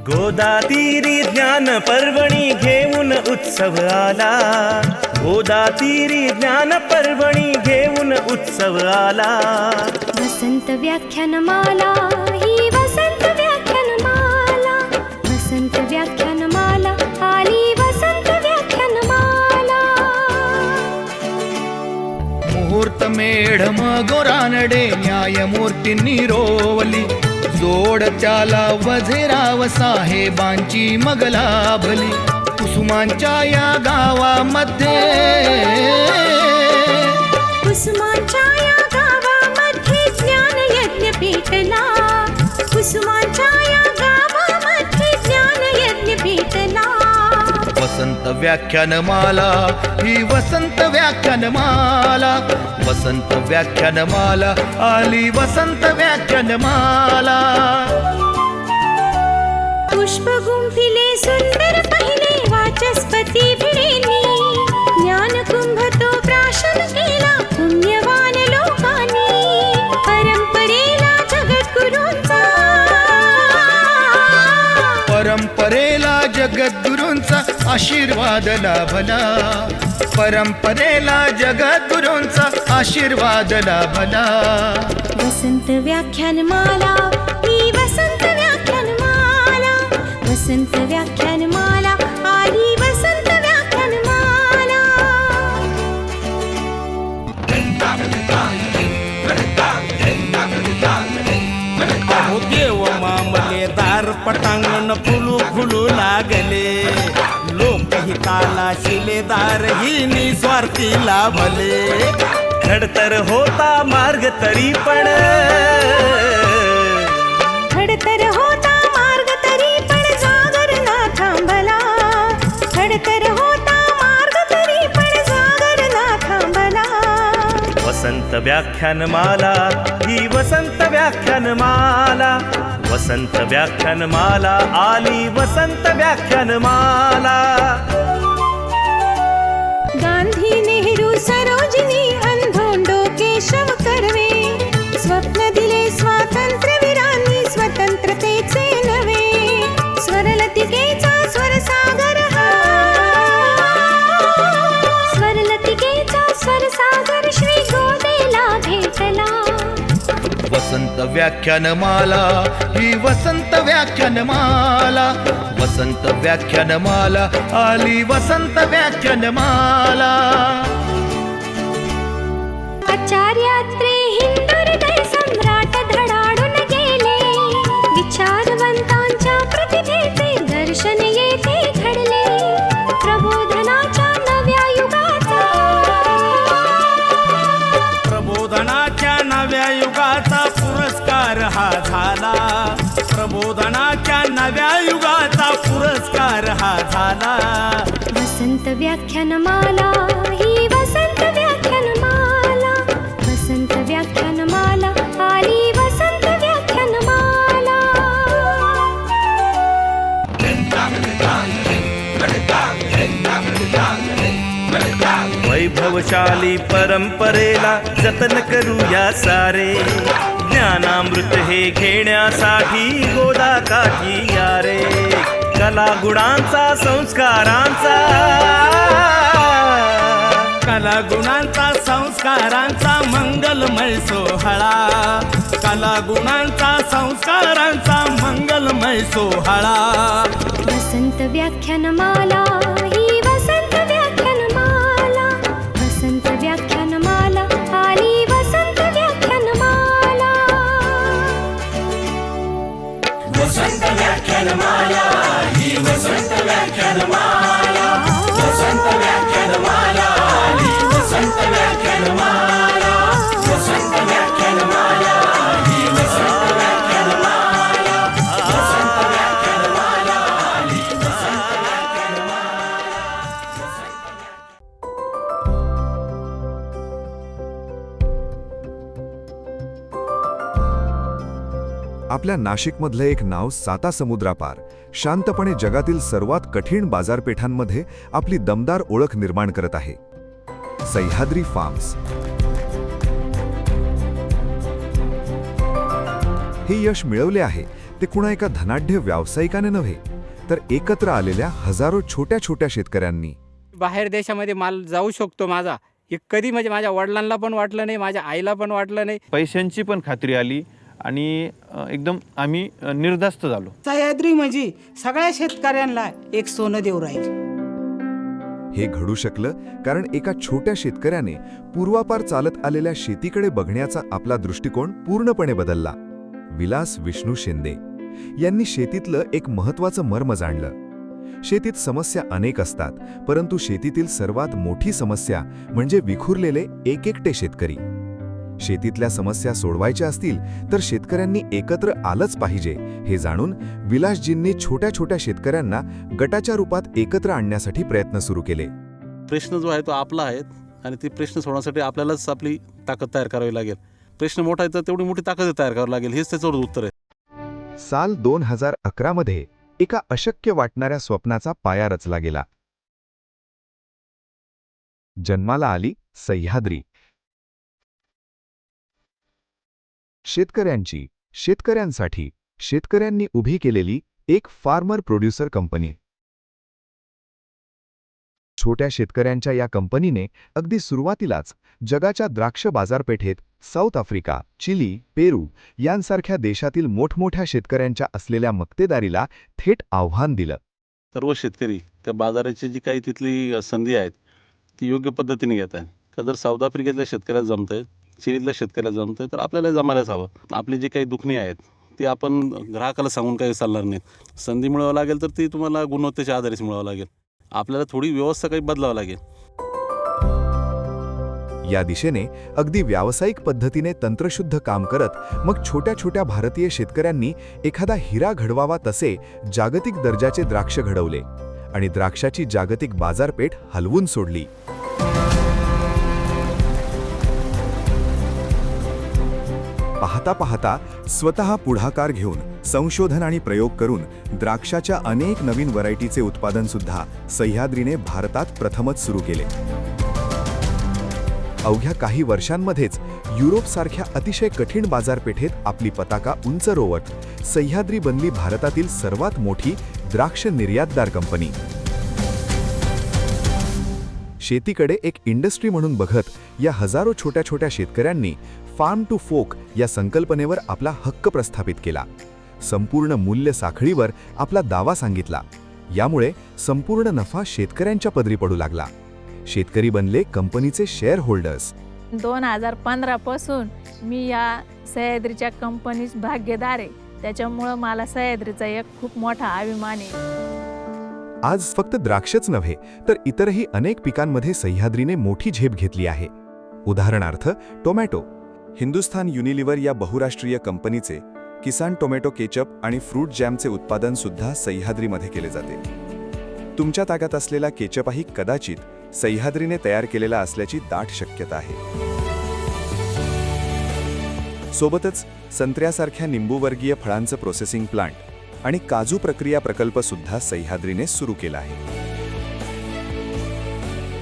गोदातीरी ज्ञान पर्वणी घेऊन उत्सव आला, गोदातीरी ज्ञान पर्वणी घेऊन उत्सव आला। वसंत व्याख्यानमाला ही वसंत व्याख्यानमाला, वसंत व्याख्यानमाला आली वसंत व्याख्यानमाला। मुहूर्त मेढ मग रानडे न्यायमूर्तींनी रोवली, जोड त्याला वझेराव साहेबांची मग लाभली। कुसुमांच्या या गावामध्ये, कुसुमांच्या या गावामध्ये ज्ञान यज्ञ पेटला, कुसुमांच्या या गावामध्ये ज्ञान यज्ञ पेटला। वसंत व्याख्यानमाला ही वसंत व्याख्यानमाला, वसंत व्याख्यानमाला आली वसंत व्याख्यानमाला। पुष्प गुंफिले सुंदर पहिले वाचस्पती भिडेनी, ज्ञान कुंभ तो प्राशन केला पुण्यवान लोकांनी। परंपरेला जगद्गुरूंचा, परंपरेला जगद्गुरूंचा आशीर्वाद लाभला, परंपरेला जगद्गुरूंचा आशीर्वाद लाभला। वसंत व्याख्यानमाला ही वसंत व्याख्यानमाला, वसंत व्याख्यानमाला आली वसंत व्याख्यानमाला। अहो देव मामलेदार पटांगण फुलू फुलू लागले, लोकहिताला शिलेदार ही निस्वार्थी लाभले। खडतर होता मार्ग तरी पण, खडतर होता मार्ग तरी पण जागर ना थांबला, खडतर होता मार्ग तरी पण जागर ना थांबला। वसंत व्याख्यानमाला ही वसंत व्याख्यानमाला, वसंत व्याख्यानमाला आली वसंत व्याख्यानमाला। गांधी नेहरू सरोजिनी अंधोंडो केशव कर्वे, स्वप्न दिले स्वातंत्र्यवीरांनी स्वतंत्रतेचे नवे। स्वरलतिकेचा स्वरसागर हा, स्वरलतिकेचा स्वरसागर श्री गोदेला भेटला। वसंत व्याख्यानमाला ही वसंत व्याख्यानमाला, वसंत व्याख्यानमाला आली वसंत व्याख्यानमाला। आचार्यात्रे हिंदुहृदय सम्राट धडाडून गेले, विचारवंतांच्या प्रतिभेचे दर्शन येथे घडले। प्रबोधनाच्या नव्या युगाचा, प्रबोधनाच्या नव्या युगाचा पुरस्कार हा झाला, प्रबोधनाच्या नव्या युगाचा पुरस्कार हा झाला। वसंत व्याख्यानमाला ही वसंत व्याख्यानमाला, वसंत व्याख्यानमाला आली वसंत व्याख्यानमाला। वैभवशाली परंपरेला जतन करूया सारे, ज्ञानामृत हे घेण्यासाठी गोदा काठी या रे। कला गुणांचा संस्कारांचा, कला गुणांचा संस्कारांचा मंगलमय सोहळा, कला गुणांचा संस्कारांचा मंगलमय सोहळा। वसंत व्याख्यानमाला ही वसंत व्याख्यानमाला, वसंत व्याख्यानमाला आली वसंत व्याख्यानमाला। वसंत व्याख्यानमाला ही वसंत व्याख्यानमाला, वसंत व्याख्यानमाला आली वसंत व्याख्यानमाला, वसंत व्याख्यानमाला ही वसंत व्याख्यानमाला, वसंत व्याख्यानमाला आली वसंत व्याख्यानमाला। आपल्या नाशिकमधलं एक नाव साता समुद्रापार शांतपणे जगातील सर्वात कठीण बाजारपेठांमध्ये आपली दमदार ओळख निर्माण करत आहे, सह्याद्री फार्म्स। हे यश मिळवले आहे ते कुणा एका धनाढ्य व्यावसायिकाने नव्हे, तर एकत्र आलेल्या हजारो छोट्या छोट्या शेतकऱ्यांनी. बाहेर देशामध्ये माल जाऊ शकतो माझा, हे कधी म्हणजे माझ्या वडिलांना पण वाटलं नाही, माझ्या आईला पण वाटलं नाही. पैशांची पण खात्री आली आणि एकदम आम्ही निर्धास्त झालो. सह्याद्री म्हणजे सगळ्या शेतकऱ्यांना एक सोनं देऊ राहील. हे घडू शकलं कारण एका छोट्या शेतकऱ्याने पूर्वापार चालत आलेल्या शेतीकडे बघण्याचा आपला दृष्टिकोन पूर्णपणे बदलला. विलास विष्णू शिंदे यांनी शेतीतलं एक महत्त्वाचं मर्म जाणलं. शेतीत समस्या अनेक असतात, परंतु शेतीतील सर्वात मोठी समस्या म्हणजे विखुरलेले एकएकटे शेतकरी. शेतीतल्या समस्या सोडवायच्या असतील तर शेतकऱ्यांनी एकत्र आलंच पाहिजे, हे जाणून विलासजींनी छोट्या छोट्या शेतकऱ्यांना गटाच्या रूपात एकत्र आणण्यासाठी प्रयत्न सुरू केले. प्रश्न जो आहे तो आपला आहे आणि ती प्रश्न सोडवण्यासाठी आपल्यालाच आपली ताकद तयार करावी लागेल. प्रश्न मोठा आहे तर तेवढी मोठी ताकद तयार करावी लागेल, हेच त्याचं उत्तर आहे. साल 2011 मध्ये एका अशक्य वाटणाऱ्या स्वप्नाचा पाया रचला गेला. जन्माला आली सह्याद्री. शेतकऱ्यांची, शेतकऱ्यांसाठी, शेतकऱ्यांनी उभी केलेली एक फार्मर प्रोड्युसर कंपनी. छोट्या शेतकऱ्यांच्या या कंपनीने अगदी सुरुवातीलाच जगाच्या द्राक्ष बाजारपेठेत साऊथ आफ्रिका, चिली, पेरू यांसारख्या देशातील मोठमोठ्या शेतकऱ्यांच्या असलेल्या मक्तेदारीला थेट आव्हान दिलं. सर्व शेतकरी त्या बाजाराची जी काही तिथली संधी आहेत ती योग्य पद्धतीने घेत आहेत. का जर साऊथ आफ्रिकेतल्या शेतकऱ्याला जमतंय, चिलीतल्या शेतकऱ्याला जमतंय, तर आपल्याला जमायलाच हवं. आपली जी काही दुखणी आहेत ती आपण ग्राहकाला सांगून काही चालणार नाहीत. संधी मिळवावं लागेल तर ती तुम्हाला गुणवत्तेच्या आधारेच मिळवावं लागेल. आपल्याला थोडी व्यवस्था काही बदलावं लागेल. या दिशेने अगदी व्यावसायिक पद्धतीने तंत्रशुद्ध काम करत मग छोट्या छोट्या भारतीय शेतकऱ्यांनी एखादा हिरा घडवावा तसे जागतिक दर्जाचे द्राक्ष घडवले आणि द्राक्षाची जागतिक बाजारपेठ हलवून सोडली. पाहता पाहता स्वतः पुढाकार घेऊन संशोधन आणि प्रयोग करून द्राक्षाच्या अनेक नवीन व्हरायटीचे उत्पादन सुद्धा सह्याद्रीने भारतात प्रथमच सुरू केले. अवघ्या काही वर्षांमध्येच युरोपसारख्या अतिशय कठीण बाजारपेठेत आपली पताका उंच रोवत सह्याद्री बनली भारतातील सर्वात मोठी द्राक्ष निर्यातदार कंपनी. शेतीकडे एक इंडस्ट्री म्हणून बघत या हजारो छोट्या छोट्या शेतकऱ्यांनी फार्म टू फोक या संकल्पनेवर आपला हक्क प्रस्थापित केला. संपूर्ण मूल्य साखळीवर आपला दावा सांगितला. यामुळे संपूर्ण नफा शेतकऱ्यांच्या पदरी पडू लागला. शेतकरी बनले कंपनीचे शेअर होल्डर्स. 2015 पासून मी या सह्याद्रीच्या कंपनीत भागीदार आहे. त्याच्यामुळं मला सह्याद्रीचा एक खूप मोठा अभिमान आहे. आज फक्त द्राक्षच नव्हे तर इतरही अनेक पिकांमध्ये सह्याद्रीने मोठी झेप घेतली आहे. उदाहरणार्थ टोमॅटो. हिंदुस्थान युनिलिव्हर या बहुराष्ट्रीय कंपनीचे किसान टोमॅटो केचप आणि फ्रूट जॅमचे उत्पादन सुद्धा सह्याद्रीमध्ये केले जाते. तुमच्या तागात असलेला केचपही कदाचित सह्याद्रीने तयार केलेला असल्याची दाट शक्यता आहे. सोबतच संत्र्यासारख्या निंबूवर्गीय फळांचं प्रोसेसिंग प्लांट आणि काजू प्रक्रिया प्रकल्प सुद्धा सह्याद्रीने सुरू केला आहे.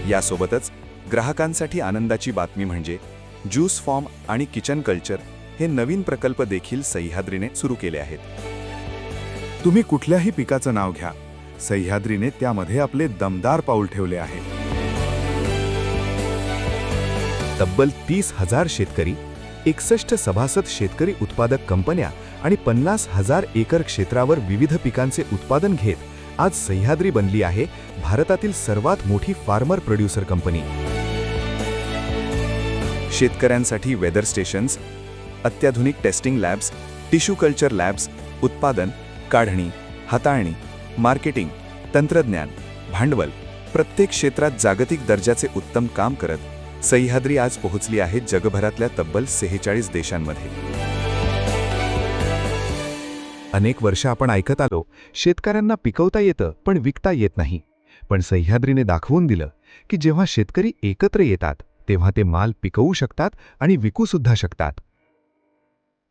यासोबतच ग्राहकांसाठी आनंदाची बातमी म्हणजे ज्यूस फॉर्म आणि किचन कल्चर हे नवीन प्रकल्प देखील सह्याद्रीने सुरू केले आहेत. तुम्ही कुठल्याही पिकाचं नाव घ्या, सह्याद्रीने त्यामध्ये आपले दमदार पाऊल ठेवले आहे. तब्बल 30,000 शेतकरी, 61 सभासद शेतकरी उत्पादक कंपन्या आणि 50,000 एकर क्षेत्रावर विविध पिकांचे उत्पादन घेत आज सह्याद्री बनली आहे भारतातील सर्वात मोठी फार्मर प्रोड्युसर कंपनी. शेतकऱ्यांसाठी वेदर स्टेशन्स, अत्याधुनिक testing labs, tissue culture labs, उत्पादन, काढणी, हाताळणी, मार्केटिंग, तंत्रज्ञान, भांडवल प्रत्येक क्षेत्रात जागतिक दर्जाचे उत्तम काम करत सह्याद्री आज पोहोचली आहे जगभरातल्या तब्बल 46 देशांमध्ये. अनेक वर्ष आपण ऐकत आलो, शेतकऱ्यांना पिकवता येतं पण विकता येत नाही. पण सह्याद्रीने दाखवून दिलं की जेव्हा शेतकरी एकत्र येतात तेव्हा ते माल पिकवू शकतात आणि विकू सुद्धा शकतात.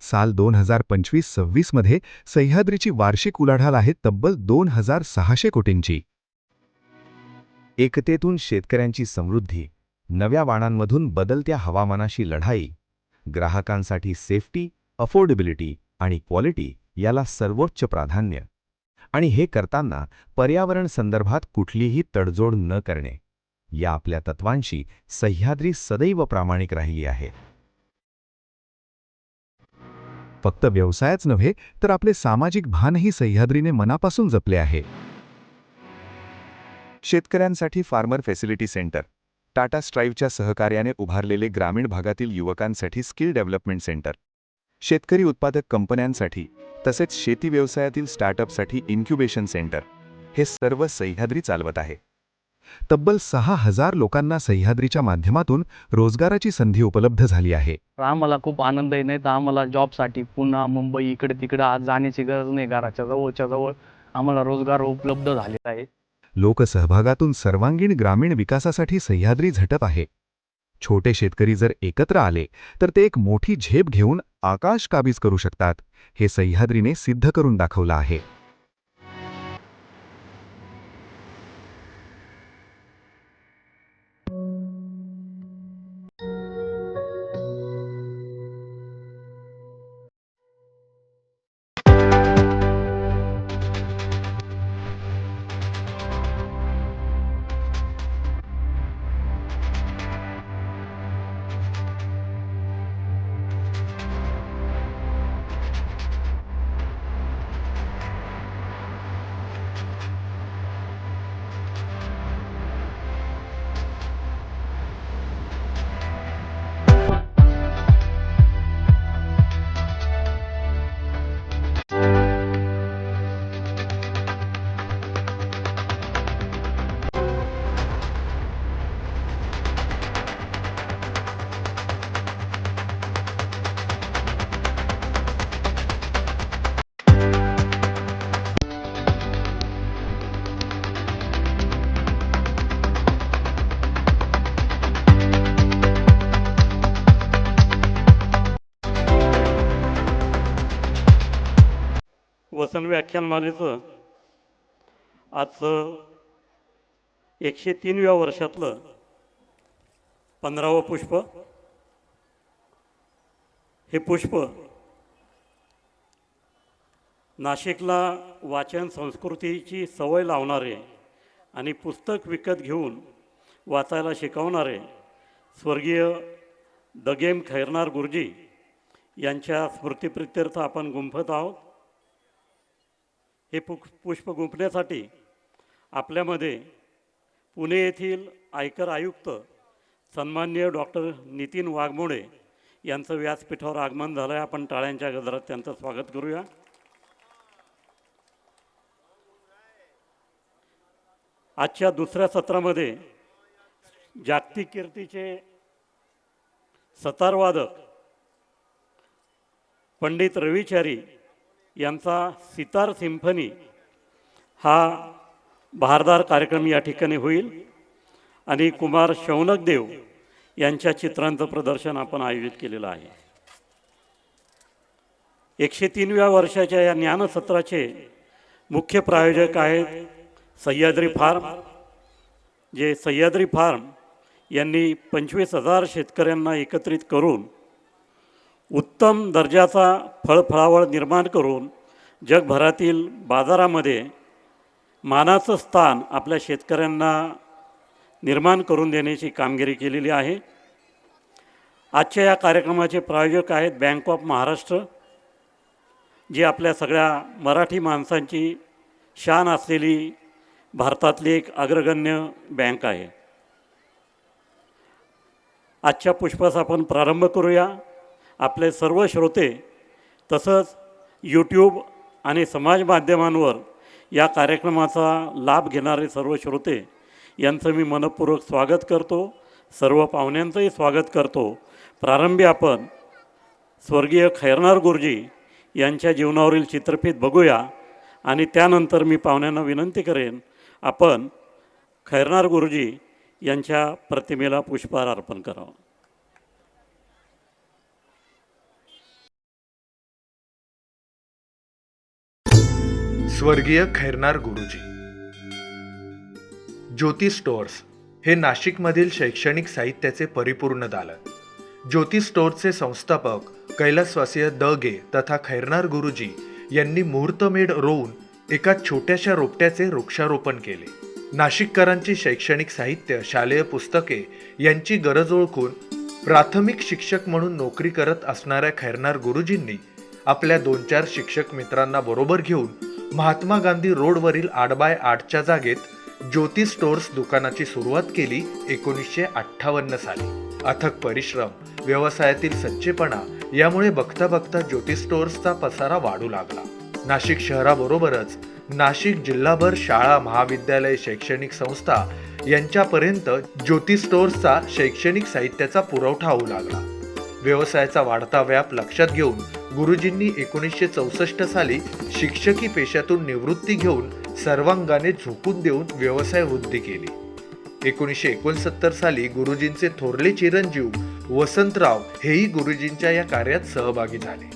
साल 2025-26 मध्ये सह्याद्रीची वार्षिक उलाढाल आहे तब्बल 2,600 कोटींची. एकतेतून शेतकऱ्यांची समृद्धी, नव्या वाणांमधून बदलत्या हवामानाशी लढाई, ग्राहकांसाठी सेफ्टी, अफोर्डेबिलिटी आणि क्वालिटी याला सर्वोच्च प्राधान्य, आणि हे करताना पर्यावरण संदर्भात कुठलीही तडजोड न करणे, या आपल्या तत्वांशी सह्याद्री सदैव प्रामाणिक राहिली आहे. फक्त व्यवसायच नव्हे तर आपले सामाजिक भानही सह्याद्रीने मनापासून जपले आहे. शेतकऱ्यांसाठी फार्मर फॅसिलिटी सेंटर, टाटा स्ट्राईव्हच्या सहकार्याने उभारलेले ग्रामीण भागातील युवकांसाठी स्किल डेव्हलपमेंट सेंटर, शेतकरी उत्पादक कंपन्यांसाठी तसेच शेती व्यवसायातील स्टार्टअपसाठी इन्क्युबेशन सेंटर, हे सर्व सह्याद्री चालवत आहे. तब्बल 6,000 लोकांना सह्याद्रीच्या माध्यमातून रोजगाराची संधी उपलब्ध झाली आहे. आम्हाला खूप आनंद आहे. नाही तर आम्हाला जॉबसाठी पुन्हा मुंबई इकडे तिकडे आज जाण्याची गरज नाही. घराच्या जवळच्या जवळ आम्हाला रोजगार उपलब्ध झालेला आहे. लोकसहभागातून सर्वांगीण ग्रामीण विकासासाठी सह्याद्री झटत आहे. छोटे शेतकरी जर एकत्र आले तर ते एक मोठी झेप घेऊन आकाश काबीज करू शकतात, हे सह्याद्रीने सिद्ध करून दाखवलं आहे. वसन व्याख्यानमालेचं आजचं 103व्या वर्षातलं 15वं पुष्प. हे पुष्प नाशिकला वाचन संस्कृतीची सवय लावणारे आणि पुस्तक विकत घेऊन वाचायला शिकवणारे स्वर्गीय दगेम खैरनार गुरुजी यांच्या स्मृतिप्रित्यर्थ आपण गुंफत आहोत. हे पुष्प गुंफण्यासाठी आपल्यामध्ये पुणे येथील आयकर आयुक्त सन्माननीय डॉक्टर नितीन वाघमोडे यांचं व्यासपीठावर आगमन झालं आहे. आपण टाळ्यांच्या गजरात त्यांचं स्वागत करूया. आजच्या दुसऱ्या सत्रामध्ये जागतिक कीर्तीचे सतारवादक पंडित रविचारी यांचा सितार सिम्फनी हा बहारदार कार्यक्रम या ठिकाणी होईल आणि कुमार शौनकदेव यांच्या चित्रांचं प्रदर्शन आपण आयोजित केलेलं आहे. 103व्या वर्षाच्या या ज्ञानसत्राचे मुख्य प्रायोजक आहेत सह्याद्री फार्म. जे सह्याद्री फार्म यांनी 25,000 शेतकऱ्यांना एकत्रित करून उत्तम दर्जाचा फळफळावळ निर्माण करून जगभरातील बाजारामध्ये मानाचं स्थान आपल्या शेतकऱ्यांना निर्माण करून देण्याची कामगिरी केलेली आहे. आजच्या या कार्यक्रमाचे प्रायोजक आहेत बँक ऑफ महाराष्ट्र, जी आपल्या सगळ्या मराठी माणसांची शान असलेली भारतातली एक अग्रगण्य बँक आहे. आजच्या पुष्पास आपण प्रारंभ करूया. आपले सर्व श्रोते तसंच यूट्यूब आणि समाज माध्यमांवर या कार्यक्रमाचा लाभ घेणारे सर्व श्रोते यांचं मी मनपूर्वक स्वागत करतो. सर्व पाहुण्यांचंही स्वागत करतो. प्रारंभी आपण स्वर्गीय खैरनार गुरुजी यांच्या जीवनावरील चित्रफित बघूया आणि त्यानंतर मी पाहुण्यांना विनंती करेन आपण खैरनार गुरुजी यांच्या प्रतिमेला पुष्पहार अर्पण करावं. स्वर्गीय खैरनार गुरुजी. ज्योती स्टोअर्स हे नाशिकमधील शैक्षणिक साहित्याचे परिपूर्ण दालन. ज्योती स्टोअर्सचे संस्थापक कैलासवासीय द गे तथा खैरनार गुरुजी यांनी मुहूर्तमेढ रोवून एका छोट्याशा रोपट्याचे वृक्षारोपण केले. नाशिककरांची शैक्षणिक साहित्य, शालेय पुस्तके यांची गरज ओळखून प्राथमिक शिक्षक म्हणून नोकरी करत असणाऱ्या खैरनार गुरुजींनी आपल्या 2-4 शिक्षक मित्रांना बरोबर घेऊन महात्मा गांधी रोडवरील 8x8च्या जागेत ज्योती स्टोअर्स दुकानाची सुरुवात केली 1958 साली. अथक परिश्रम, व्यवसायातील सच्चेपणा यामुळे बघता बघता ज्योती स्टोअर्सचा पसारा वाढू लागला. नाशिक शहराबरोबरच नाशिक जिल्हाभर शाळा, महाविद्यालय, शैक्षणिक संस्था यांच्यापर्यंत ज्योती स्टोअर्सचा शैक्षणिक साहित्याचा पुरवठा होऊ लागला. व्यवसायाचा वाढता व्याप लक्षात घेऊन गुरुजींनी 1964 साली शिक्षकी पेशातून निवृत्ती घेऊन सर्वांगाने झोकून देऊन व्यवसाय वृद्धी केली. 1969 साली गुरुजींचे थोरले चिरंजीव वसंतराव हेही गुरुजींच्या या कार्यात सहभागी झाले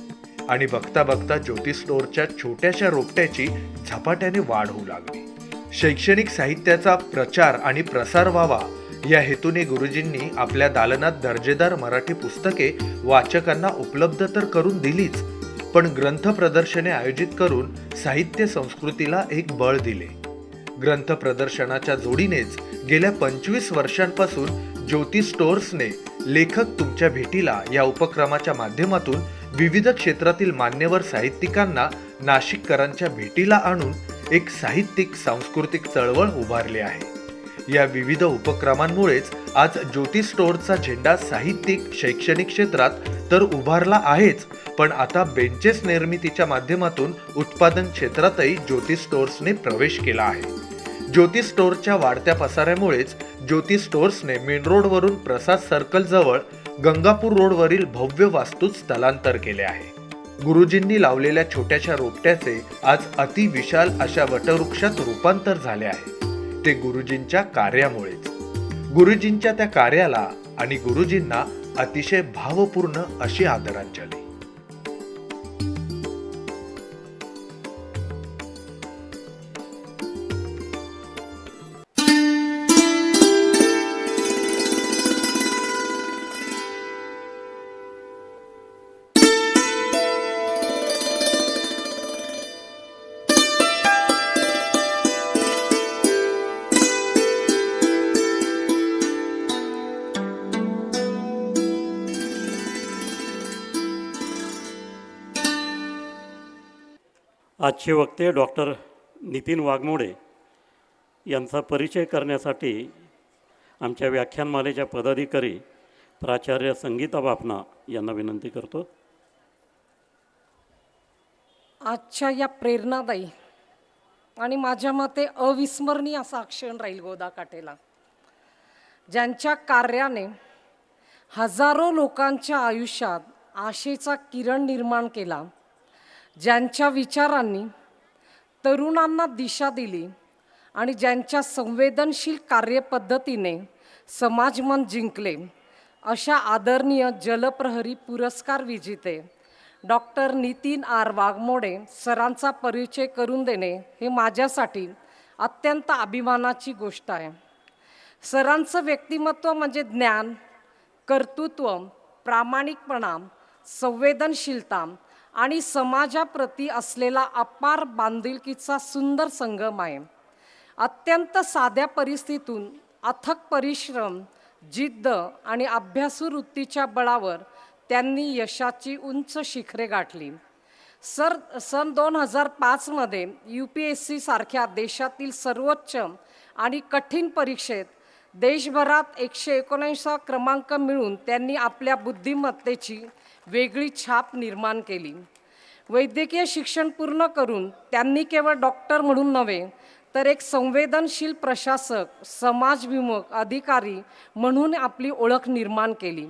आणि बघता बघता ज्योती स्टोअरच्या छोट्याशा रोपट्याची झपाट्याने वाढ होऊ लागली. शैक्षणिक साहित्याचा प्रचार आणि प्रसार व्हावा या हेतूने गुरुजींनी आपल्या दालनात दर्जेदार मराठी पुस्तके वाचकांना उपलब्ध तर करून दिलीच, पण ग्रंथ प्रदर्शने आयोजित करून साहित्य संस्कृतीला एक बळ दिले. ग्रंथ प्रदर्शनाच्या जोडीनेच गेल्या 25 वर्षांपासून ज्योती स्टोअर्सने लेखक तुमच्या भेटीला या उपक्रमाच्या माध्यमातून विविध क्षेत्रातील मान्यवर साहित्यिकांना नाशिककरांच्या भेटीला आणून एक साहित्यिक सांस्कृतिक चळवळ उभारली आहे. या विविध उपक्रमांमुळेच आज ज्योती स्टोअर्सचा झेंडा साहित्यिक, शैक्षणिक क्षेत्रात तर उभारला आहेच, पण आता बेंचेस निर्मितीच्या माध्यमातून उत्पादन क्षेत्रातही ज्योती स्टोअर्सने प्रवेश केला आहे. ज्योती स्टोअर्सच्या वाढत्या पसाऱ्यामुळेच ज्योती स्टोअर्सने मेन रोडवरून प्रसाद सर्कल जवळ गंगापूर रोडवरील भव्य वास्तूत स्थलांतर केले आहे. गुरुजींनी लावलेल्या छोट्याशा रोपट्याचे आज अतिविशाल अशा वटवृक्षात रूपांतर झाले आहे. ते गुरुजींच्या कार्यामुळेच. गुरुजींच्या त्या कार्याला आणि गुरुजींना अतिशय भावपूर्ण अशी आदरांजली. आजचे वक्ते डॉक्टर नितीन वाघमोडे यांचा परिचय करण्यासाठी आमच्या व्याख्यानमालेच्या पदाधिकारी प्राचार्य संगीता बापना यांना विनंती करतो. आजच्या या प्रेरणादायी आणि माझ्या मते अविस्मरणीय असा क्षण राहील गोदा काटेला, ज्यांच्या कार्याने हजारो लोकांच्या आयुष्यात आशेचा किरण निर्माण केला, ज्यांच्या विचारांनी तरुणांना दिशा दिली आणि ज्यांच्या संवेदनशील कार्यपद्धतीने समाजमन जिंकले, अशा आदरणीय जलप्रहरी पुरस्कार विजेते डॉक्टर नितीन आर वाघमोडे सरांचा परिचय करून देणे हे माझ्यासाठी अत्यंत अभिमानाची गोष्ट आहे. सरांचं व्यक्तिमत्व म्हणजे ज्ञान, कर्तृत्व, प्रामाणिकपणा, संवेदनशीलता आणि समाजाप्रती असलेला अपार बांधिलकीचा सुंदर संगम आहे. अत्यंत साध्या परिस्थितीतून अथक परिश्रम, जिद्द आणि अभ्यासू वृत्तीच्या बळावर त्यांनी यशाची उंच शिखरे गाठली. सन 2005 UPSC सारख्या देशातील सर्वोच्च आणि कठीण परीक्षेत देशभरात 179 क्रमांक मिळवून त्यांनी आपल्या बुद्धिमत्तेची वेगळी छाप निर्माण केली. वैद्यकीय शिक्षण पूर्ण करून त्यांनी केवळ डॉक्टर म्हणून नव्हे तर एक संवेदनशील प्रशासक, समाजविमुख अधिकारी म्हणून आपली ओळख निर्माण केली.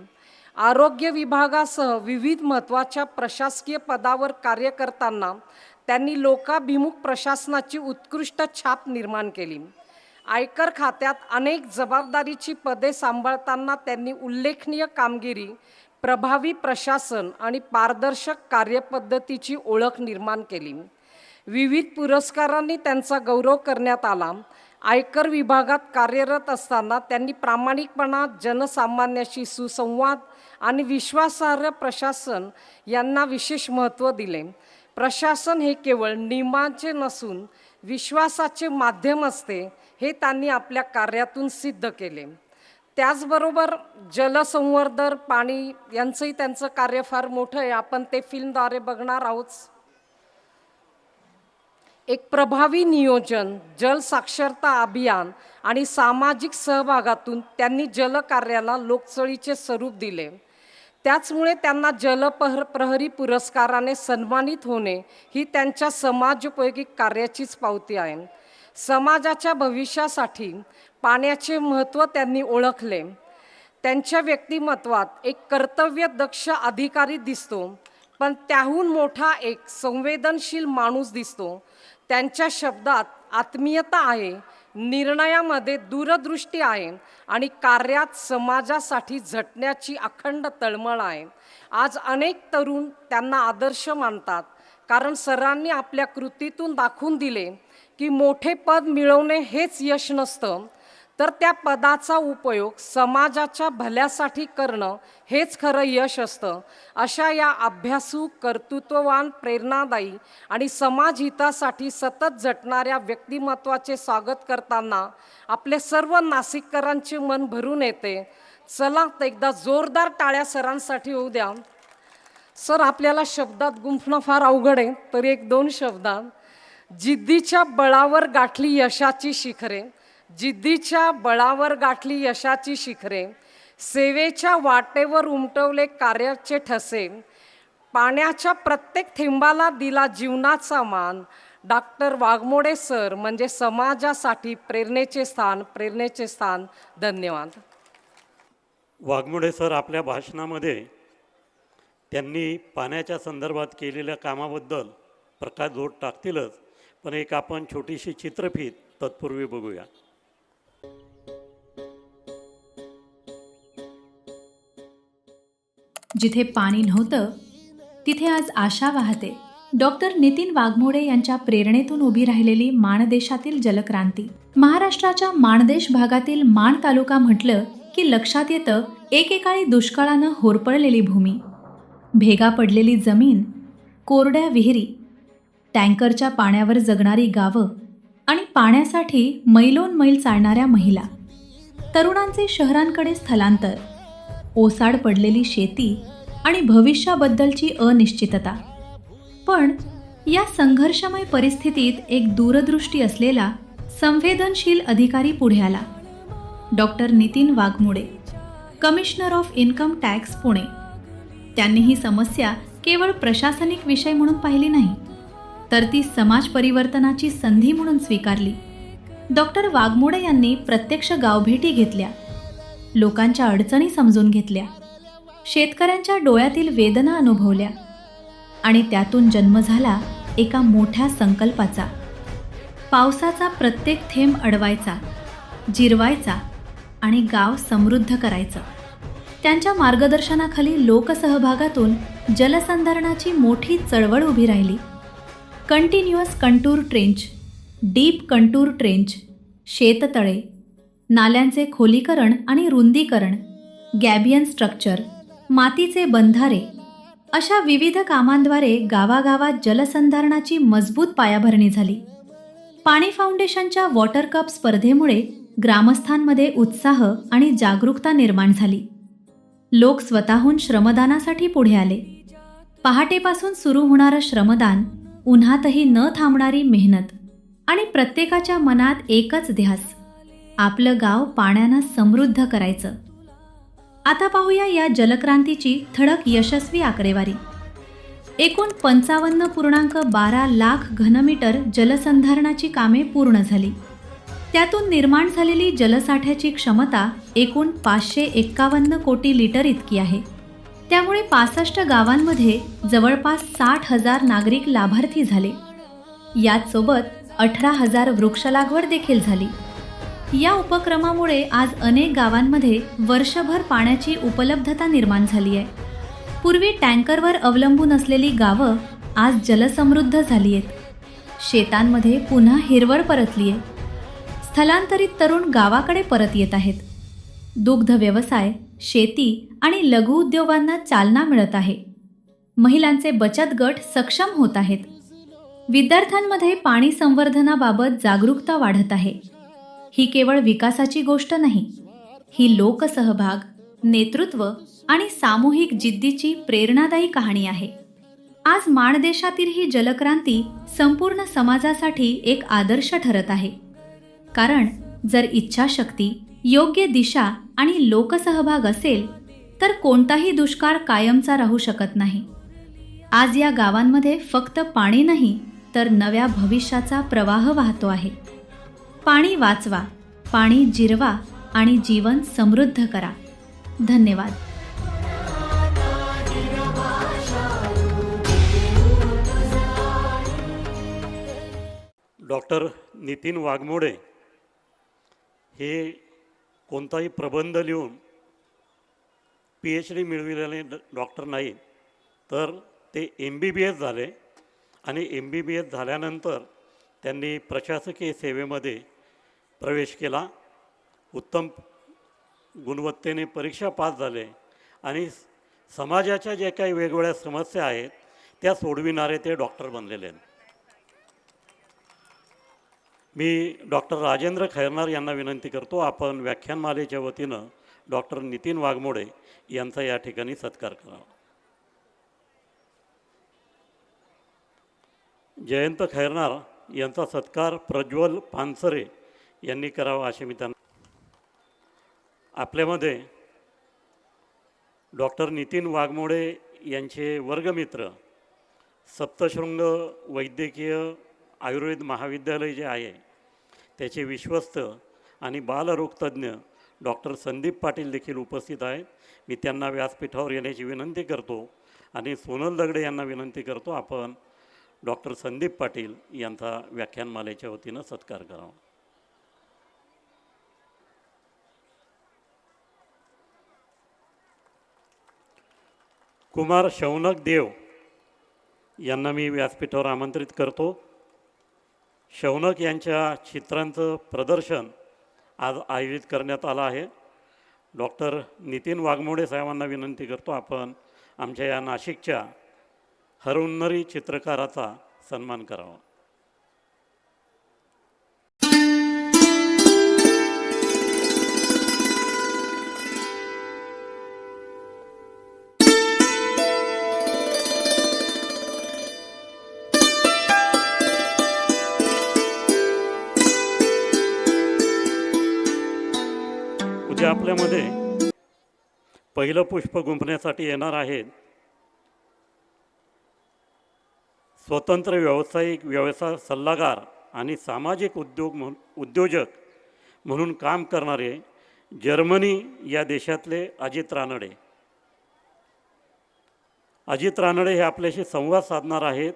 आरोग्य विभागासह विविध महत्त्वाच्या प्रशासकीय पदावर कार्य करताना त्यांनी लोकाभिमुख प्रशासनाची उत्कृष्ट छाप निर्माण केली. आयकर खात्यात अनेक जबाबदारीची पदे सांभाळताना त्यांनी उल्लेखनीय कामगिरी, प्रभावी प्रशासन आणि पारदर्शक कार्यपद्धतीची ओळख निर्माण केली. विविध पुरस्कारांनी त्यांचा गौरव करण्यात आला. आयकर विभागात कार्यरत असताना त्यांनी प्रामाणिकपणा, जनसामान्याशी सुसंवाद आणि विश्वासार्ह प्रशासन यांना विशेष महत्त्व दिले. प्रशासन हे केवळ नियमांचे नसून विश्वासाचे माध्यम असते हे त्यांनी आपल्या कार्यातून सिद्ध केले. त्याचबरोबर जलसंवर्धन, पाणी यांचंही त्यांचं कार्य फार मोठं आहे. आपण ते फिल्मद्वारे बघणार आहोत. एक प्रभावी नियोजन, जल साक्षरता अभियान आणि सामाजिक सहभागातून त्यांनी जलकार्याला लोकचळीचे स्वरूप दिले. त्याचमुळे त्यांना प्रहरी पुरस्काराने सन्मानित होणे ही त्यांच्या समाजोपयोगी कार्याचीच पावती आहे. समाजाच्या भविष्यासाठी पाण्याचे महत्त्व त्यांनी ओळखले. त्यांच्या व्यक्तिमत्वात एक कर्तव्यदक्ष अधिकारी दिसतो, पण त्याहून मोठा एक संवेदनशील माणूस दिसतो. त्यांच्या शब्दात आत्मीयता आहे, निर्णयामध्ये दूरदृष्टी आहे आणि कार्यात समाजासाठी झटण्याची अखंड तळमळ आहे. आज अनेक तरुण त्यांना आदर्श मानतात, कारण सरांनी आपल्या कृतीतून दाखवून दिले की मोठे पद मिळवणे हेच यश नसतं, तर त्या पदाचा उपयोग समाजाच्या भल्यासाठी करणं हेच खरं यश असतं. अशा या अभ्यासू, कर्तृत्ववान, प्रेरणादायी आणि समाजहितासाठी सतत झटणाऱ्या व्यक्तिमत्वाचे स्वागत करताना आपले सर्व नाशिककरांचे मन भरून येते. चला एकदा जोरदार टाळ्या सरांसाठी होऊ द्या. सर, आपल्याला शब्दात गुंफणं फार अवघड आहे, तर एक दोन शब्दात: जिद्दीच्या बळावर गाठली यशाची शिखरे, जिद्दीच्या बळावर गाठली यशाची शिखरे, सेवेच्या वाटेवर उमटवले कार्याचे ठसे, पाण्याच्या प्रत्येक थेंबाला दिला जीवनाचा मान. डॉक्टर वाघमोडे सर म्हणजे समाजासाठी प्रेरणेचे स्थान, प्रेरणेचे स्थान. धन्यवाद. वाघमोडे सर आपल्या भाषणामध्ये त्यांनी पाण्याच्या संदर्भात केलेल्या कामाबद्दल प्रकाशझोत टाकतीलच, पण एक आपण छोटीशी चित्रफीत तत्पूर्वी बघूया. जिथे पाणी नव्हतं तिथे आज आशा वाहते. डॉक्टर नितीन वाघमोडे यांच्या प्रेरणेतून उभी राहिलेली माणदेशातील जलक्रांती. महाराष्ट्राच्या माणदेश भागातील माण तालुका म्हटलं की लक्षात येतं एकेकाळी दुष्काळानं होरपळलेली भूमी, भेगा पडलेली जमीन, कोरड्या विहिरी, टँकरच्या पाण्यावर जगणारी गावं आणि पाण्यासाठी मैलोन मैल चालणाऱ्या महिला, तरुणांचे शहरांकडे स्थलांतर, ओसाड पडलेली शेती आणि भविष्याबद्दलची अनिश्चितता. पण या संघर्षमय परिस्थितीत एक दूरदृष्टी असलेला संवेदनशील अधिकारी पुढे आला. Doctor Nitin Waghmode, commissioner of income tax, Pune. त्यांनी ही समस्या केवळ प्रशासनिक विषय म्हणून पाहिली नाही, तर ती समाज परिवर्तनाची संधी म्हणून स्वीकारली. डॉक्टर वाघमोडे यांनी प्रत्यक्ष गावभेटी घेतल्या, लोकांच्या अडचणी समजून घेतल्या, शेतकऱ्यांच्या डोळ्यातील वेदना अनुभवल्या आणि त्यातून जन्म झाला एका मोठ्या संकल्पाचा. पावसाचा प्रत्येक थेंब अडवायचा, जिरवायचा आणि गाव समृद्ध करायचं. त्यांच्या मार्गदर्शनाखाली लोकसहभागातून जलसंधारणाची मोठी चळवळ उभी राहिली. Continuous contour trench, deep contour trench, शेततळे, नाल्यांचे खोलीकरण आणि रुंदीकरण, गॅबियन स्ट्रक्चर, मातीचे बंधारे अशा विविध कामांद्वारे गावागावात जलसंधारणाची मजबूत पायाभरणी झाली. पाणी फाउंडेशनच्या वॉटर कप स्पर्धेमुळे ग्रामस्थांमध्ये उत्साह आणि जागरूकता निर्माण झाली. लोक स्वतःहून श्रमदानासाठी पुढे आले. पहाटेपासून सुरू होणारं श्रमदान, उन्हातही न थांबणारी मेहनत आणि प्रत्येकाच्या मनात एकच ध्यास, आपलं गाव पाण्यानं समृद्ध करायचं. आता पाहूया या जलक्रांतीची ठळक यशस्वी आकडेवारी. एकूण 55.12 लाख घनमीटर जलसंधारणाची कामे पूर्ण झाली. त्यातून निर्माण झालेली जलसाठ्याची क्षमता एकूण 551 कोटी लिटर इतकी आहे. त्यामुळे 65 गावांमध्ये जवळपास 60,000 नागरिक लाभार्थी झाले. याचसोबत 18,000 वृक्षलागवड देखील झाली. या उपक्रमामुळे आज अनेक गावांमध्ये वर्षभर पाण्याची उपलब्धता निर्माण झाली आहे. पूर्वी टँकरवर अवलंबून असलेली गावं आज जलसमृद्ध झाली आहेत. शेतांमध्ये पुन्हा हिरवळ परतली आहे. स्थलांतरित तरुण गावाकडे परत येत आहेत. दुग्ध व्यवसाय, शेती आणि लघुउद्योगांना चालना मिळत आहे. महिलांचे बचत गट सक्षम होत आहेत. विद्यार्थ्यांमध्ये पाणी संवर्धनाबाबत जागरूकता वाढत आहे. ही केवळ विकासाची गोष्ट नाही, ही लोकसहभाग, नेतृत्व आणि सामूहिक जिद्दीची प्रेरणादायी कहाणी आहे. आज माणदेशातील ही जलक्रांती संपूर्ण समाजासाठी एक आदर्श ठरत आहे. कारण जर इच्छाशक्ती, योग्य दिशा आणि लोकसहभाग असेल तर कोणताही दुष्काळ कायमचा राहू शकत नाही. आज या गावांमध्ये फक्त पाणी नाही तर नव्या भविष्याचा प्रवाह वाहतो आहे. पाणी वाचवा, पाणी जिरवा आणि जीवन समृद्ध करा. धन्यवाद. डॉक्टर नितीन वाघमोडे हे कोणताही प्रबंध लिहून PhD मिळविलेले डॉक्टर नाही, तर ते MBBS झाले आणि MBBS झाल्यानंतर त्यांनी प्रशासकीय सेवेमध्ये प्रवेश केला. उत्तम गुणवत्तेने परीक्षा पास झाले आणि समाजाच्या जे काही वेगवेगळ्या समस्या आहेत त्या सोडविणारे ते डॉक्टर बनलेले आहेत. मी डॉक्टर राजेंद्र खैरनार यांना विनंती करतो, आपण व्याख्यानमालेच्या वतीनं डॉक्टर नितीन वाघमोडे यांचा या ठिकाणी सत्कार करावा. जयंत खैरनार यांचा सत्कार प्रज्वल पानसरे यांनी करावा असे मी त्यांना. आपल्यामध्ये डॉक्टर नितीन वाघमोडे यांचे वर्गमित्र सप्तशृंग वैद्यकीय आयुर्वेद महाविद्यालय जे आहे त्याचे विश्वस्त आणि बालरोगतज्ञ डॉक्टर संदीप पाटील देखील उपस्थित आहेत. मी त्यांना व्यासपीठावर येण्याची विनंती करतो आणि सोनल दगडे यांना विनंती करतो, आपण डॉक्टर संदीप पाटील यांचा व्याख्यानमालेच्या वतीनं सत्कार करावा. कुमार शौनक देव यांना मी व्यासपीठावर आमंत्रित करतो. शौनक यांच्या चित्रांचं प्रदर्शन आज आयोजित करण्यात आलं आहे. डॉक्टर नितीन वाघमोडे साहेबांना विनंती करतो, आपण आमच्या या नाशिकच्या हरहुन्नरी चित्रकाराचा सन्मान करावा. उद्या आपल्यामध्ये पहिलं पुष्प गुंफण्यासाठी येणार आहेत स्वतंत्र व्यावसायिक व्यवसाय सल्लागार आणि सामाजिक उद्योजक म्हणून काम करणारे जर्मनी या देशातले अजित रानडे. अजित रानडे हे आपल्याशी संवाद साधणार आहेत.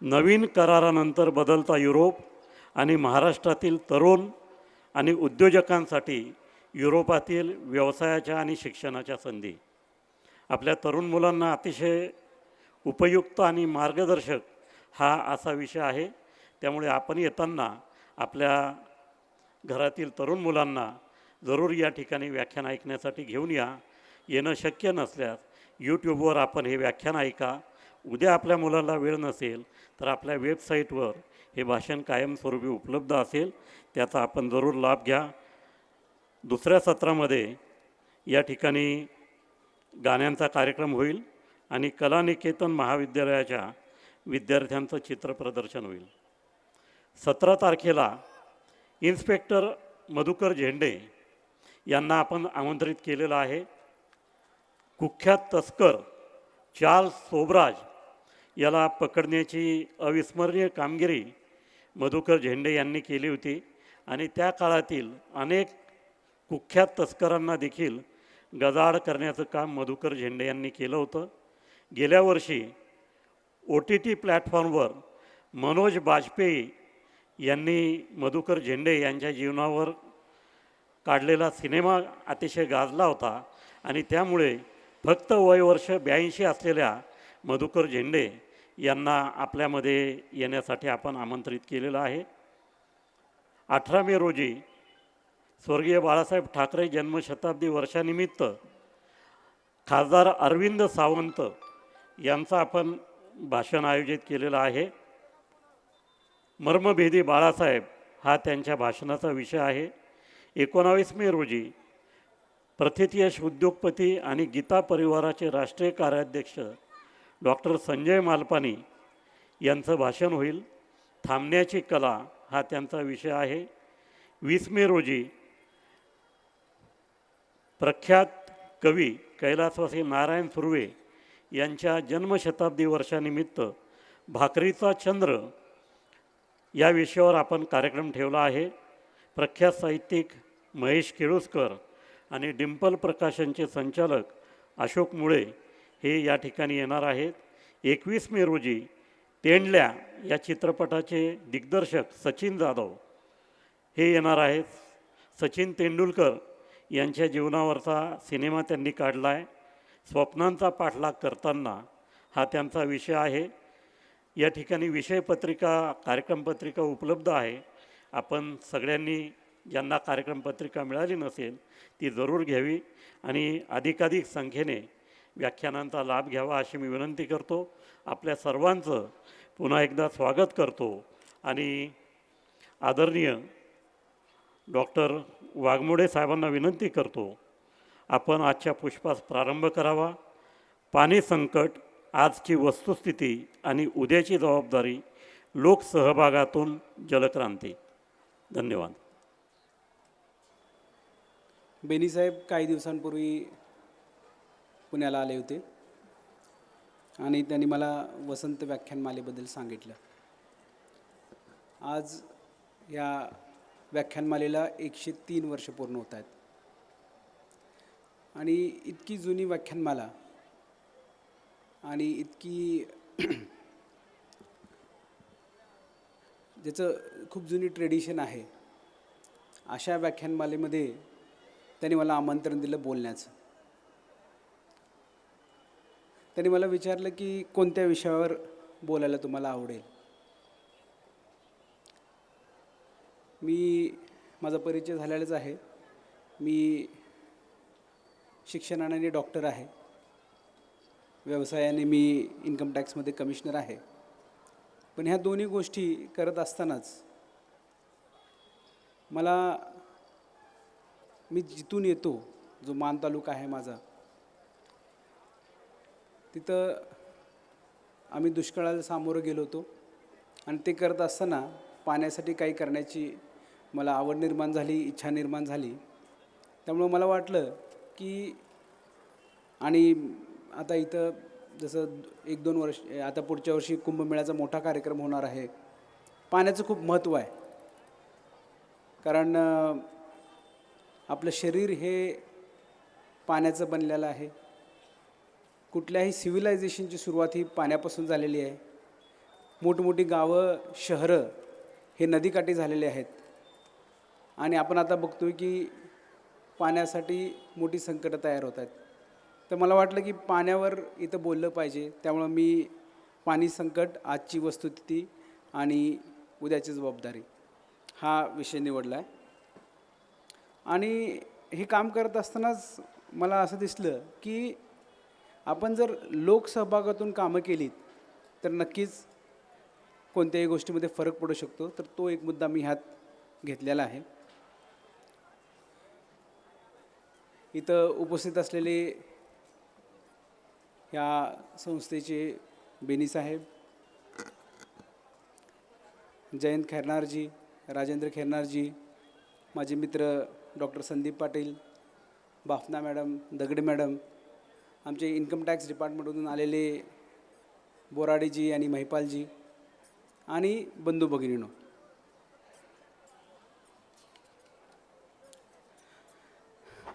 नवीन करारानंतर बदलता युरोप आणि महाराष्ट्रातील तरुण आणि उद्योजकांसाठी युरोपातील व्यवसायाच्या आणि शिक्षणाच्या संधी. आपल्या तरुण मुलांना अतिशय उपयुक्त आणि मार्गदर्शक हा असा विषय आहे. त्यामुळे आपण येताना आपल्या घरातील तरुण मुलांना जरूर या ठिकाणी व्याख्यान ऐकण्यासाठी घेऊन या. येणं शक्य नसल्यास यूट्यूबवर आपण हे व्याख्यान ऐका. उद्या आपल्या मुलाला वेळ नसेल तर आपल्या वेबसाईटवर हे भाषण कायमस्वरूपी उपलब्ध असेल, त्याचा आपण जरूर लाभ घ्या. दुसऱ्या सत्रामध्ये या ठिकाणी गाण्यांचा कार्यक्रम होईल आणि कलानिकेतन महाविद्यालयाच्या विद्यार्थ्यांचं चित्रप्रदर्शन होईल. 17 तारखेला इन्स्पेक्टर मधुकर झेंडे यांना आपण आमंत्रित केलेलं आहे. कुख्यात तस्कर चार्ल्स सोबराज याला पकडण्याची अविस्मरणीय कामगिरी मधुकर झेंडे यांनी केली होती आणि त्या काळातील अनेक कुख्यात तस्करांना देखील गजाआड करण्याचं काम मधुकर झेंडे यांनी केलं होतं. गेल्या वर्षी OTT प्लॅटफॉर्मवर मनोज बाजपेयी यांनी मधुकर झेंडे यांच्या जीवनावर काढलेला सिनेमा अतिशय गाजला होता आणि त्यामुळे फक्त वयवर्ष 82 असलेल्या मधुकर झेंडे यांना आपल्यामध्ये येण्यासाठी आपण आमंत्रित केलेलं आहे. 18 मे रोजी स्वर्गीय बाळासाहेब ठाकरे जन्मशताब्दी वर्षानिमित्त खासदार अरविंद सावंत यांचं आपण भाषण आयोजित केलेलं आहे. मर्मभेदी बाळासाहेब हा त्यांच्या भाषणाचा विषय आहे. 19 मे रोजी प्रथितयश उद्योगपती आणि गीता परिवाराचे राष्ट्रीय कार्याध्यक्ष डॉक्टर संजय मालपानी यांचं भाषण होईल. थांबण्याची कला हा त्यांचा विषय आहे. 20 मे रोजी प्रख्यात कवी कैलासवासी नारायण सुर्वे यांच्या जन्मशताब्दी वर्षानिमित्त भाकरीचा चंद्र या विषयावर आपण कार्यक्रम ठेवला आहे. प्रख्यात साहित्यिक महेश केळुसकर आणि डिंपल प्रकाशनचे संचालक अशोक मुळे हे या ठिकाणी येणार आहेत. 21 मे रोजी तेंडल्या या चित्रपटाचे दिग्दर्शक सचिन जाधव हे येणार आहेत. सचिन तेंडुलकर यांच्या जीवनावरचा सिनेमा त्यांनी काढला आहे. स्वप्नांचा पाठलाग करताना हा त्यांचा विषय आहे. या ठिकाणी विषयपत्रिका कार्यक्रमपत्रिका उपलब्ध आहे. आपण सगळ्यांनी ज्यांना कार्यक्रमपत्रिका मिळाली नसेल ती जरूर घ्यावी आणि अधिकाधिक संख्येने व्याख्यानांचा लाभ घ्यावा अशी मी विनंती करतो. आपल्या सर्वांचं पुन्हा एकदा स्वागत करतो आणि आदरणीय डॉक्टर वाघमोडे साहेबांना विनंती करतो आपण आजच्या पुष्पास प्रारंभ करावा. पाणी संकट, आजची वस्तुस्थिती आणि उद्याची जबाबदारी, लोकसहभागातून जलक्रांती. धन्यवाद. बेनीसाहेब काही दिवसांपूर्वी पुण्याला आले होते आणि त्यांनी मला वसंत व्याख्यानमालेबद्दल सांगितलं. आज या व्याख्यानमालेला 103 वर्ष पूर्ण होत आहेत आणि इतकी जुनी व्याख्यानमाला आणि इतकी ज्याचं खूप जुनी ट्रेडिशन आहे अशा व्याख्यानमालेमध्ये त्यांनी मला आमंत्रण दिलं बोलण्याचं. त्यांनी मला विचारलं की कोणत्या विषयावर बोलायला तुम्हाला आवडेल. माझा परिचय झालेलाच आहे. मी शिक्षणाने डॉक्टर आहे. व्यवसायाने मी इन्कम टॅक्समध्ये कमिशनर आहे. पण ह्या दोन्ही गोष्टी करत असतानाच मी जिथून येतो, जो मान तालुका आहे माझा, तिथं आम्ही दुष्काळाला सामोरं गेलो होतो आणि ते करत असताना पाण्यासाठी काही करण्याची मला आवड निर्माण झाली, इच्छा निर्माण झाली. त्यामुळं मला वाटलं की आणि आता इथं जसं 1-2 वर्ष आता पुढच्या वर्षी कुंभमेळ्याचा मोठा कार्यक्रम होणार आहे. पाण्याचं खूप महत्त्व आहे कारण आपलं शरीर हे पाण्याचं बनलेलं आहे. कुठल्याही सिव्हिलायझेशनची सुरुवात ही पाण्यापासून झालेली आहे. मोठमोठी गावं, शहरं हे नदीकाठी झालेले आहेत आणि आपण आता बघतो की पाण्यासाठी मोठी संकटं तयार होत आहेत. तर मला वाटलं की पाण्यावर इथं बोललं पाहिजे. त्यामुळं मी पाणी संकट, आजची वस्तुस्थिती आणि उद्याची जबाबदारी हा विषय निवडला आहे. आणि हे काम करत असतानाच मला असं दिसलं की आपण जर लोकसहभागातून कामं केलीत तर नक्कीच कोणत्याही गोष्टीमध्ये फरक पडू शकतो. तर तो एक मुद्दा मी ह्यात घेतलेला आहे. इथं उपस्थित असलेले ह्या संस्थेचे बेनीसाहेब, जयंत खैरनारजी, राजेंद्र खैरनारजी, माझे मित्र डॉक्टर संदीप पाटील, बाफना मॅडम, दगडे मॅडम, आमचे इन्कम टॅक्स डिपार्टमेंटमधून आलेले बोराडेजी आणि महिपालजी आणि बंधू भगिनीनो,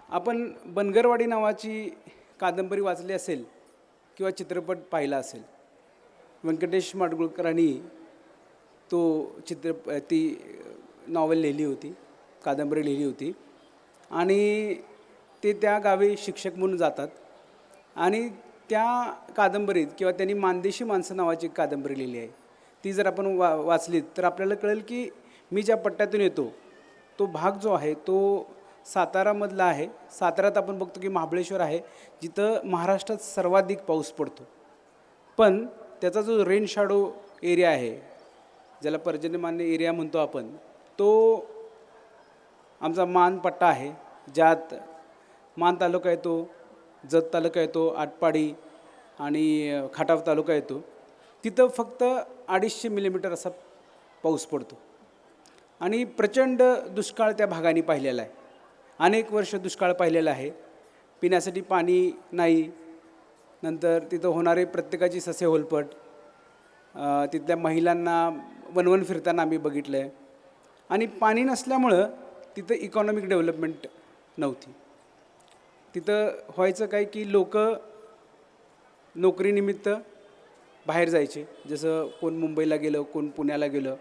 आपण बनगरवाडी नावाची कादंबरी वाचली असेल किंवा चित्रपट पाहिला असेल. व्यंकटेश माडगुळकरांनी ती नॉवेल लिहिली होती, कादंबरी लिहिली होती आणि ते त्या गावी शिक्षक म्हणून जातात आणि त्या कादंबरीत किंवा त्यांनी मानदेशी माणसं नावाची कादंबरी लिहिली आहे. ती जर आपण वाचलीत तर आपल्याला कळेल की मी ज्या पट्ट्यातून येतो तो भाग जो आहे तो सातारामधला आहे. साताऱ्यात आपण बघतो की महाबळेश्वर आहे जिथं महाराष्ट्रात सर्वाधिक पाऊस पडतो. पण त्याचा जो रेन शॅडो एरिया आहे, ज्याला पर्जन्यमान्य एरिया म्हणतो आपण, तो आमचा मान पट्टा आहे, ज्यात मान तालुका येतो, जत तालुका येतो, आटपाडी आणि खटाव तालुका येतो. तिथं फक्त 250 मिलीमीटर असा पाऊस पडतो आणि प्रचंड दुष्काळ त्या भागाने पाहिलेला आहे. अनेक वर्ष दुष्काळ पाहिलेला आहे. पिण्यासाठी पाणी नाही. नंतर तिथं होणारे प्रत्येकाची ससे होलपट, तिथल्या महिलांना वनवन फिरताना आम्ही बघितलं आहे. आणि पाणी नसल्यामुळं तिथं इकॉनॉमिक डेव्हलपमेंट नव्हती. तिथं व्हायचं काय की लोक नोकरीनिमित्त बाहेर जायचे, जसं कोण मुंबईला गेलं, कोण पुण्याला गेलं.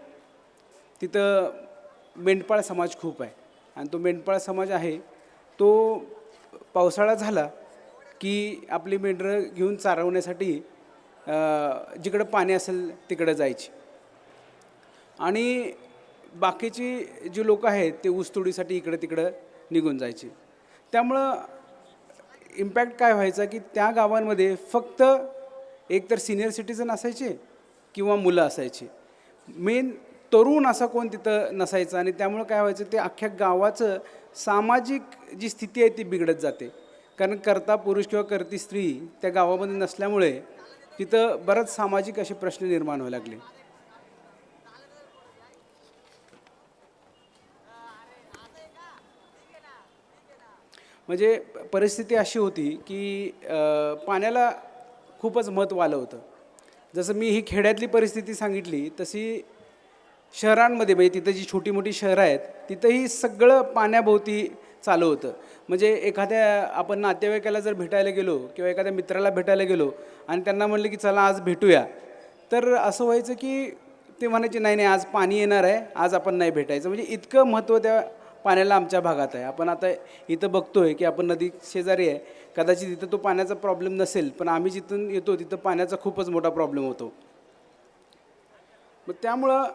तिथं मेंढपाळ समाज खूप आहे आणि तो मेंढपाळ समाज आहे तो पावसाळा झाला की आपली मेंढरं घेऊन चारवण्यासाठी जिकडं पाणी असेल तिकडं जायची. आणि बाकीची जी लोक आहेत ते ऊसतोडीसाठी इकडं तिकडं निघून जायचे. त्यामुळं इम्पॅक्ट काय व्हायचा की त्या गावांमध्ये फक्त एकतर सिनियर सिटीजन असायचे किंवा मुलं असायची. मेन तरुण असा कोण तिथं नसायचा आणि त्यामुळं काय व्हायचं, ते अख्ख्या गावाचं सामाजिक जी स्थिती आहे ती बिघडत जाते. कारण कर्ता पुरुष किंवा कर्ती स्त्री त्या गावामध्ये नसल्यामुळे तिथं बरंच सामाजिक असे प्रश्न निर्माण व्हायला लागले. म्हणजे परिस्थिती अशी होती की पाण्याला खूपच महत्त्व आलं होतं. जसं मी ही खेड्यातली परिस्थिती सांगितली तशी शहरांमध्ये, म्हणजे तिथं जी छोटी मोठी शहरं आहेत तिथंही सगळं पाण्याभोवती चालू होतं. म्हणजे एखाद्या आपण नातेवाईकाला जर भेटायला गेलो किंवा एखाद्या मित्राला भेटायला गेलो आणि त्यांना म्हणलं की चला आज भेटूया, तर असं व्हायचं की ते म्हणायचे नाही नाही आज पाणी येणार आहे, आज आपण नाही भेटायचं. म्हणजे इतकं महत्त्व त्या पाण्याला आमच्या भागात आहे. आपण आता इथं बघतोय की आपण नदी शेजारी आहे, कदाचित इथं तो पाण्याचा प्रॉब्लेम नसेल, पण आम्ही जिथून येतो तिथं पाण्याचा खूपच मोठा प्रॉब्लेम होतो. मग त्यामुळं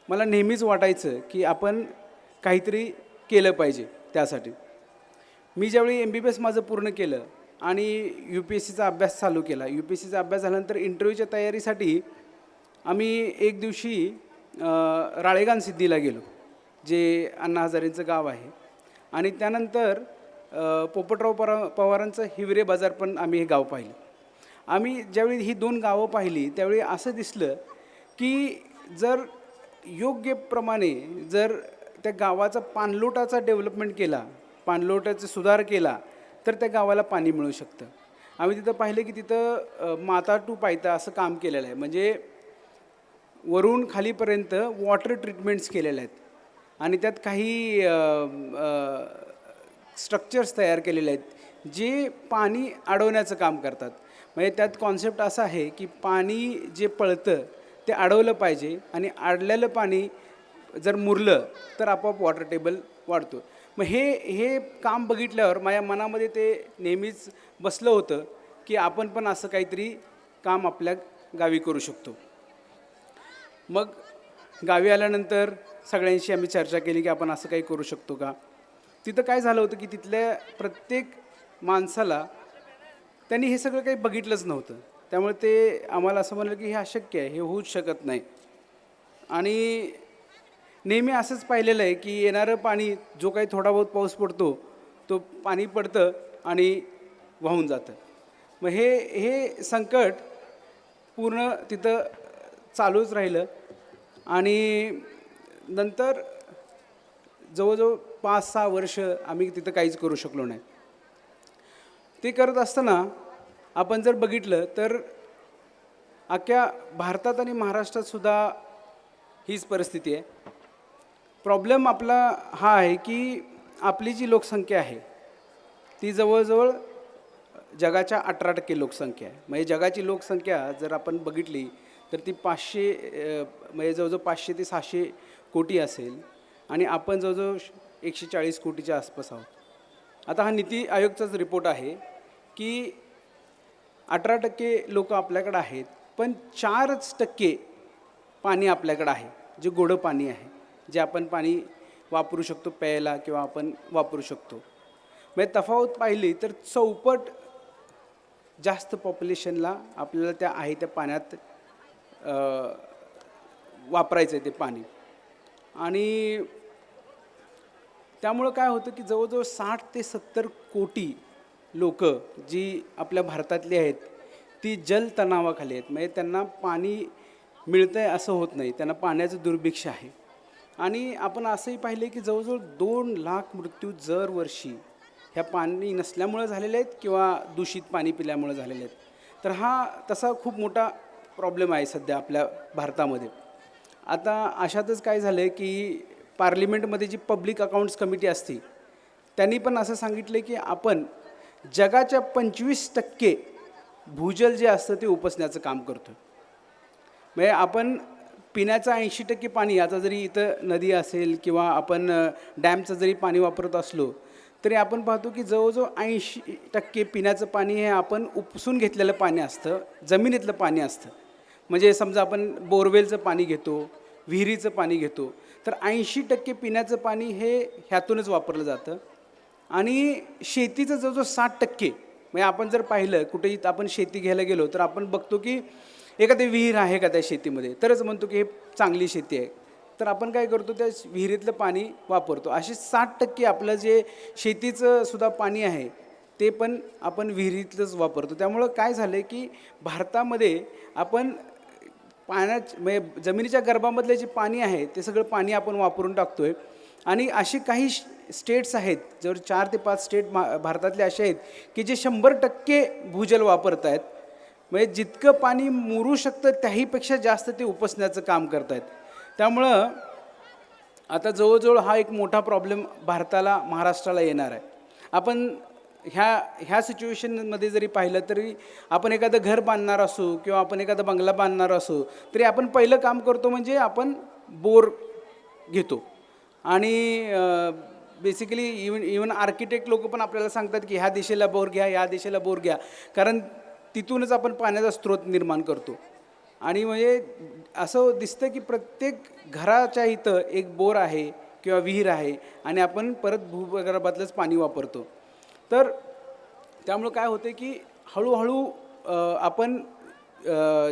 मला नेहमीच वाटायचं की आपण काहीतरी केलं पाहिजे. त्यासाठी मी ज्यावेळी MBBS माझं पूर्ण केलं आणि UPSCचा अभ्यास चालू केला, UPSCचा अभ्यास झाल्यानंतर इंटरव्ह्यूच्या तयारीसाठी आम्ही एक दिवशी राळेगान सिद्धीला गेलो, जे अण्णा हजारेंचं गाव आहे. आणि त्यानंतर पोपटराव पवारांचं हिवरे बाजार पण आम्ही हे गाव पाहिलं. आम्ही ज्यावेळी ही 2 गावं पाहिली त्यावेळी असं दिसलं की जर योग्यप्रमाणे जर त्या गावाचा पाणलोटाचा डेव्हलपमेंट केला, पाणलोटाचा सुधार केला तर त्या गावाला पाणी मिळू शकतं. आम्ही तिथं पाहिलं की तिथं माता टू पायता असं काम केलेलं आहे. म्हणजे वरून खालीपर्यंत वॉटर ट्रीटमेंट्स केलेल्या आहेत आणि त्यात काही स्ट्रक्चर्स तयार केलेले आहेत जे पाणी अडवण्याचं काम करतात. म्हणजे त्यात कॉन्सेप्ट असा आहे की पाणी जे पळतं ते अडवलं पाहिजे आणि अडलेलं पाणी जर मुरलं तर आपोआप वॉटर टेबल वाढतो. मग हे काम बघितल्यावर माझ्या मनामध्ये ते नेहमीच बसलं होतं की आपण पण असं काहीतरी काम आपल्या गावी करू शकतो. मग गावी आल्यानंतर सगळ्यांशी आम्ही चर्चा केली की आपण असं काही करू शकतो का. तिथं काय झालं होतं की तिथल्या प्रत्येक माणसाला त्यांनी हे सगळं काही बघितलंच नव्हतं. त्यामुळे ते आम्हाला असं म्हणलं की हे अशक्य आहे, हे होऊच शकत नाही. आणि नेहमी असंच पाहिलेलं आहे की येणारं पाणी, जो काही थोडा बहुत पाऊस पडतो तो पाणी पडतं आणि वाहून जातं. मग हे संकट पूर्ण तिथं चालूच राहिलं आणि नंतर जवळजवळ 5-6 वर्ष आम्ही तिथं काहीच करू शकलो नाही. ते करत असताना आपण जर बघितलं तर अख्ख्या भारतात आणि महाराष्ट्रात सुद्धा हीच परिस्थिती आहे. प्रॉब्लेम आपला हा आहे की आपली जी लोकसंख्या आहे ती जवळजवळ जगाच्या 18% लोकसंख्या आहे. म्हणजे जगाची लोकसंख्या जर आपण बघितली तर ती 500 म्हणजे जवळजवळ 500 ते 600 कोटी असेल आणि आपण जवळजवळ 140 कोटीच्या आसपास आहोत. आता हा नीती आयोगचाच रिपोर्ट आहे की 18% लोक आपल्याकडं आहेत, पण 4% पाणी आपल्याकडं आहे जे गोडं पाणी आहे, जे आपण पाणी वापरू शकतो प्यायला किंवा आपण वापरू शकतो. म्हणजे तफावत पाहिली तर चौपट जास्त पॉप्युलेशनला आपल्याला त्या आहे त्या पाण्यात वापरायचं आहे ते पाणी. आणि त्यामुळं काय होतं की जवळजवळ 60 ते 70 कोटी लोक जी आपल्या भारतातली आहेत ती जलतणावाखाली आहेत. म्हणजे त्यांना पाणी मिळतं आहे असं होत नाही, त्यांना पाण्याचं दुर्भिक्ष आहे. आणि आपण असंही पाहिलं की जवळजवळ 2 लाख मृत्यू दरवर्षी ह्या पाणी नसल्यामुळं झालेले आहेत किंवा दूषित पाणी पिल्यामुळं झालेले आहेत. तर हा तसा खूप मोठा प्रॉब्लेम आहे सध्या आपल्या भारतामध्ये. आता अशातच काय झालं आहे की पार्लिमेंटमध्ये जी पब्लिक अकाउंट्स कमिटी असते त्यांनी पण असं सांगितलं की आपण जगाच्या 25% भूजल जे असतं ते उपसण्याचं काम करतो. म्हणजे आपण पिण्याचं 80% पाणी, आता जरी इथं नदी असेल किंवा आपण डॅमचं जरी पाणी वापरत असलो तरी आपण पाहतो की जवळजवळ 80% पिण्याचं पाणी हे आपण उपसून घेतलेलं पाणी असतं, जमिनीतलं पाणी असतं. म्हणजे समजा आपण बोरवेलचं पाणी घेतो, विहिरीचं पाणी घेतो, तर 80% पिण्याचं पाणी हे ह्यातूनच वापरलं जातं. आणि शेतीचं जवळजवळ 60%, म्हणजे आपण जर पाहिलं कुठेही आपण शेती घ्यायला गेलो तर आपण बघतो की एखादी विहीर आहे का त्या शेतीमध्ये, तरच म्हणतो की हे चांगली शेती आहे. तर आपण काय करतो, त्या विहिरीतलं पाणी वापरतो. असे 60% आपलं जे शेतीचं सुद्धा पाणी आहे ते पण आपण विहिरीतलंच वापरतो. त्यामुळं काय झालं आहे की भारतामध्ये आपण म्हणजे जमिनीच्या गर्भामधले जे पाणी आहे ते सगळं पाणी आपण वापरून टाकतो आहे. आणि अशी काही स्टेट्स आहेत, जवळ 4 ते 5 स्टेट भारतातले असे आहेत की जे 100% भूजल वापरत आहेत. म्हणजे जितकं पाणी मुरू शकतं त्याहीपेक्षा जास्त ते उपसण्याचं काम करत आहेत. त्यामुळं आता जवळजवळ हा एक मोठा प्रॉब्लेम भारताला, महाराष्ट्राला येणार आहे. आपण ह्या सिच्युएशनमध्ये जरी पाहिलं तरी आपण एखादं घर बांधणार असो किंवा आपण एखादा बंगला बांधणार असो तरी आपण पहिलं काम करतो म्हणजे आपण बोर घेतो. आणि बेसिकली इवन आर्किटेक्ट लोक पण आपल्याला सांगतात की ह्या दिशेला बोर घ्या, ह्या दिशेला बोर घ्या, कारण तिथूनच आपण पाण्याचा स्रोत निर्माण करतो. आणि म्हणजे असं दिसतं की प्रत्येक घराच्या इथं एक बोर आहे किंवा विहीर आहे आणि आपण परत भूगर्भातलंच पाणी वापरतो. तर त्यामुळं काय होतं की हळूहळू आपण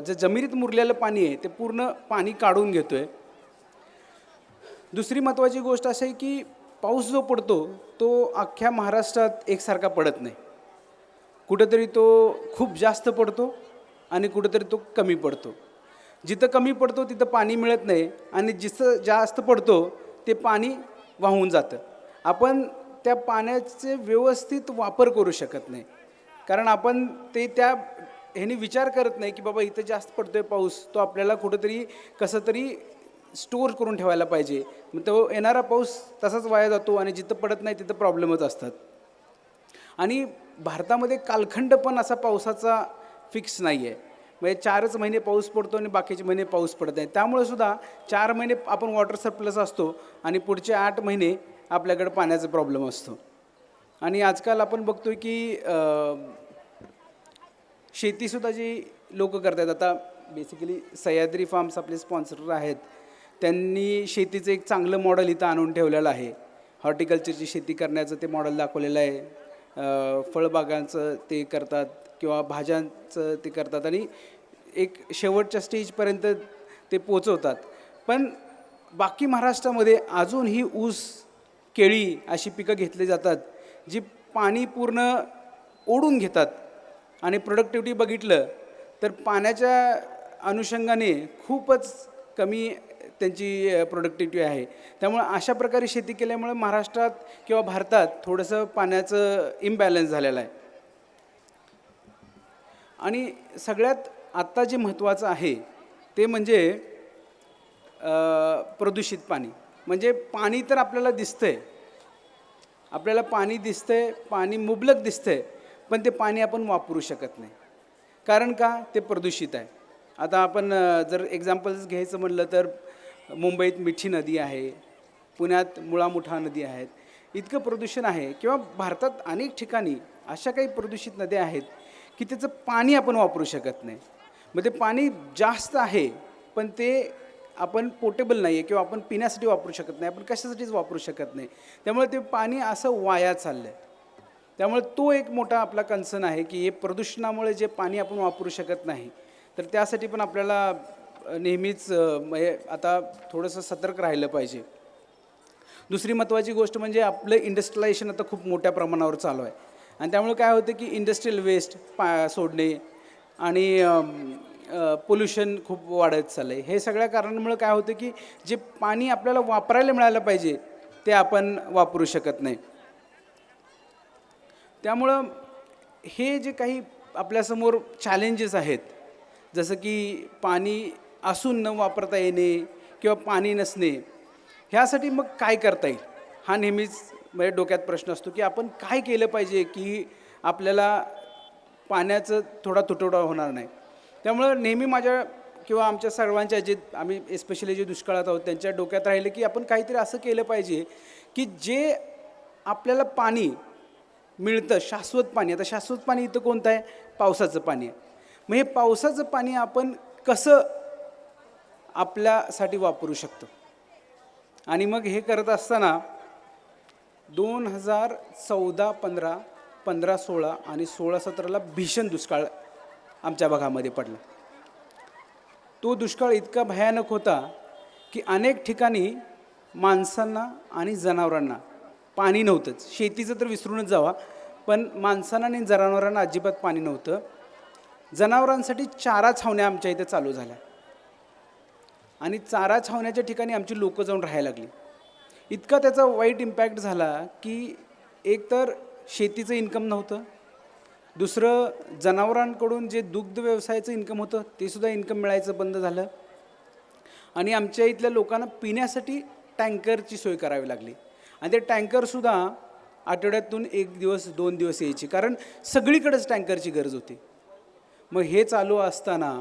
जे जमिनीत मुरलेलं पाणी आहे ते पूर्ण पाणी काढून घेतो आहे. दुसरी महत्त्वाची गोष्ट अशी आहे की पाऊस जो पडतो तो अख्ख्या महाराष्ट्रात एकसारखा पडत नाही. कुठंतरी तो खूप जास्त पडतो आणि कुठंतरी तो कमी पडतो. जिथं कमी पडतो तिथं पाणी मिळत नाही आणि जिथं जास्त पडतो ते पाणी वाहून जातं. आपण त्या पाण्याचे व्यवस्थित वापर करू शकत नाही, कारण आपण ते त्या ह्याने विचार करत नाही की बाबा इथं जास्त पडतो आहे पाऊस, तो आपल्याला कुठंतरी कसं तरी स्टोअर करून ठेवायला पाहिजे. मग तो येणारा पाऊस तसाच वाया जातो आणि जिथं पडत नाही तिथं प्रॉब्लेमच असतात. आणि भारतामध्ये कालखंड पण असा पावसाचा फिक्स नाही आहे. म्हणजे 4च महिने पाऊस पडतो आणि बाकीचे महिने पाऊस पडत नाही. त्यामुळे सुद्धा 4 महिने आपण वॉटर सरप्लस असतो आणि पुढचे 8 महिने आपल्याकडे पाण्याचा प्रॉब्लेम असतो. आणि आजकाल आपण बघतो की शेतीसुद्धा जी लोक करतात, आता बेसिकली सह्याद्री फार्म्स आपले स्पॉन्सर आहेत, त्यांनी शेतीचं एक चांगलं मॉडेल इथं आणून ठेवलेलं आहे. हॉर्टिकल्चरची शेती करण्याचं ते मॉडेल दाखवलेलं आहे. फळबागांचं ते करतात किंवा भाज्यांचं ते करतात आणि एक शेवटच्या स्टेजपर्यंत ते पोचवतात. पण बाकी महाराष्ट्रामध्ये अजूनही ऊस, केळी अशी पिकं घेतली जातात जी पाणी पूर्ण ओढून घेतात. आणि प्रोडक्टिव्हिटी बघितलं तर पाण्याच्या अनुषंगाने खूपच कमी त्यांची प्रोडक्टिव्हिटी आहे. त्यामुळे अशा प्रकारे शेती केल्यामुळे महाराष्ट्रात किंवा भारतात थोडंसं पाण्याचं इम्बॅलन्स झालेलं आहे. आणि सगळ्यात आत्ता जे महत्त्वाचं आहे ते म्हणजे प्रदूषित पाणी. म्हणजे पाणी तर आपल्याला दिसतंय, आपल्याला पाणी दिसतंय, पाणी मुबलक दिसतंय, पण ते पाणी आपण वापरू शकत नाही. कारण का? ते प्रदूषित आहे. आता आपण जर एक्झाम्पल्स घ्यायचं म्हटलं तर मुंबईत मिठी नदी आहे, पुण्यात मुळामुठा नदी आहेत. इतकं प्रदूषण आहे किंवा भारतात अनेक ठिकाणी अशा काही प्रदूषित नद्या आहेत की त्याचं पाणी आपण वापरू शकत नाही. मग ते पाणी जास्त आहे पण ते आपण पोटेबल नाही आहे किंवा आपण पिण्यासाठी वापरू शकत नाही, आपण कशासाठीच वापरू शकत नाही. त्यामुळे ते पाणी असं वाया चाललं आहे. त्यामुळे तो एक मोठा आपला कन्सर्न आहे की हे प्रदूषणामुळे जे पाणी आपण वापरू शकत नाही, तर त्यासाठी पण आपल्याला नेहमीच म्हणजे आता थोडंसं सतर्क राहिलं पाहिजे. दुसरी महत्त्वाची गोष्ट म्हणजे आपलं इंडस्ट्रियलायझेशन आता खूप मोठ्या प्रमाणावर चालू आहे आणि त्यामुळे काय होतं की इंडस्ट्रियल वेस्ट सोडणे आणि पोल्युशन खूप वाढत चाललं आहे. हे सगळ्या कारणांमुळे काय होतं की जे पाणी आपल्याला वापरायला मिळालं पाहिजे ते आपण वापरू शकत नाही. त्यामुळं हे जे काही आपल्यासमोर चॅलेंजेस आहेत, जसं की पाणी असून न वापरता येणे किंवा पाणी नसणे, ह्यासाठी मग काय करता येईल हा नेहमीच म्हणजे डोक्यात प्रश्न असतो की आपण काय केलं पाहिजे की आपल्याला पाण्याचं थोडा तुटवडा होणार नाही. त्यामुळं नेहमी माझ्या किंवा आमच्या सर्वांच्या जे आम्ही एस्पेशली जे दुष्काळात आहोत त्यांच्या डोक्यात राहिलं की आपण काहीतरी असं केलं पाहिजे की जे आपल्याला पाणी मिळतं, शाश्वत पाणी. आता शाश्वत पाणी इथं कोणतं आहे? पावसाचं पाणी आहे. मग हे पावसाचं पाणी आपण कसं आपल्यासाठी वापरू शकतो. आणि मग हे करत असताना 2014-15, 15-16 आणि 16-17ला भीषण दुष्काळ आमच्या भागामध्ये पडला. तो दुष्काळ इतका भयानक होता की अनेक ठिकाणी माणसांना आणि जनावरांना पाणी नव्हतंच. शेतीचं तर विसरूनच जावा, पण माणसांना आणि जनावरांना अजिबात पाणी नव्हतं. जनावरांसाठी चारा छावण्या आमच्या इथे चालू झाल्या आणि चारा छावण्याच्या ठिकाणी आमची लोकं जाऊन राहायला लागली. इतका त्याचा वाईट इम्पॅक्ट झाला की एक तर शेतीचं इन्कम नव्हतं, दुसरं जनावरांकडून जे दुग्ध व्यवसायाचं इन्कम होतं ते सुद्धा इन्कम मिळायचं बंद झालं आणि आमच्या इथल्या लोकांना पिण्यासाठी टँकरची सोय करावी लागली. आणि ते टँकरसुद्धा आठवड्यातून 1 दिवस 2 दिवस यायची, कारण सगळीकडेच टँकरची गरज होती. मग हे चालू असताना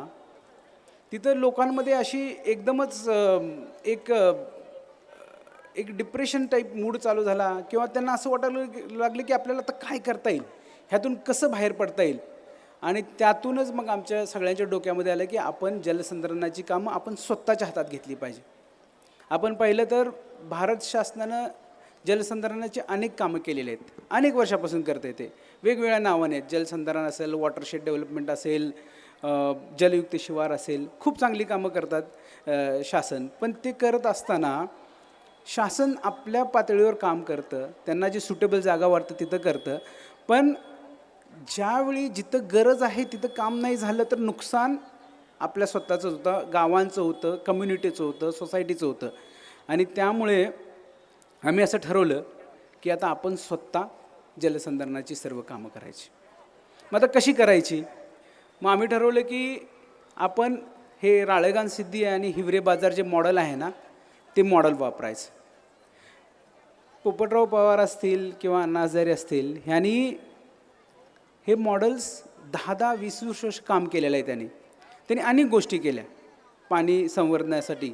तिथं लोकांमध्ये अशी एकदमच एक डिप्रेशन टाईप मूड चालू झाला किंवा त्यांना असं वाटायला लागलं की आपल्याला आता काय करता येईल, ह्यातून कसं बाहेर पडता येईल. आणि त्यातूनच मग आमच्या सगळ्यांच्या डोक्यामध्ये आलं की आपण जलसंधारणाची कामं आपण स्वतःच्या हातात घेतली पाहिजे. आपण पाहिलं तर भारत शासनानं जलसंधारणाची अनेक कामं केलेली आहेत, अनेक वर्षापासून करता येते. वेगवेगळ्या नावाने आहेत, जलसंधारण असेल, वॉटरशेड डेव्हलपमेंट असेल, जलयुक्त शिवार असेल, खूप चांगली कामं करतात शासन. पण ते करत असताना शासन आपल्या पातळीवर काम करतं, त्यांना जी सुटेबल जागा वाटतं तिथं करतं, पण ज्यावेळी जिथं गरज आहे तिथं काम नाही झालं तर नुकसान आपल्या स्वतःचं होतं, गावांचं होतं, कम्युनिटीचं होतं, सोसायटीचं होतं. आणि त्यामुळे आम्ही असं ठरवलं की आता आपण स्वतः जलसंधारणाची सर्व कामं करायची. मग आता कशी करायची? मग आम्ही ठरवलं की आपण हे राळेगण सिद्धी आणि हिवरे बाजार जे मॉडेल आहे ना ते मॉडेल वापरायचं. पोपटराव पवार असतील किंवा अण्णा हजारे असतील, ह्यांनी हे मॉडेल्स 10-20 वर्ष काम केलेलं आहे. त्यांनी अनेक गोष्टी केल्या पाणी संवर्धनासाठी,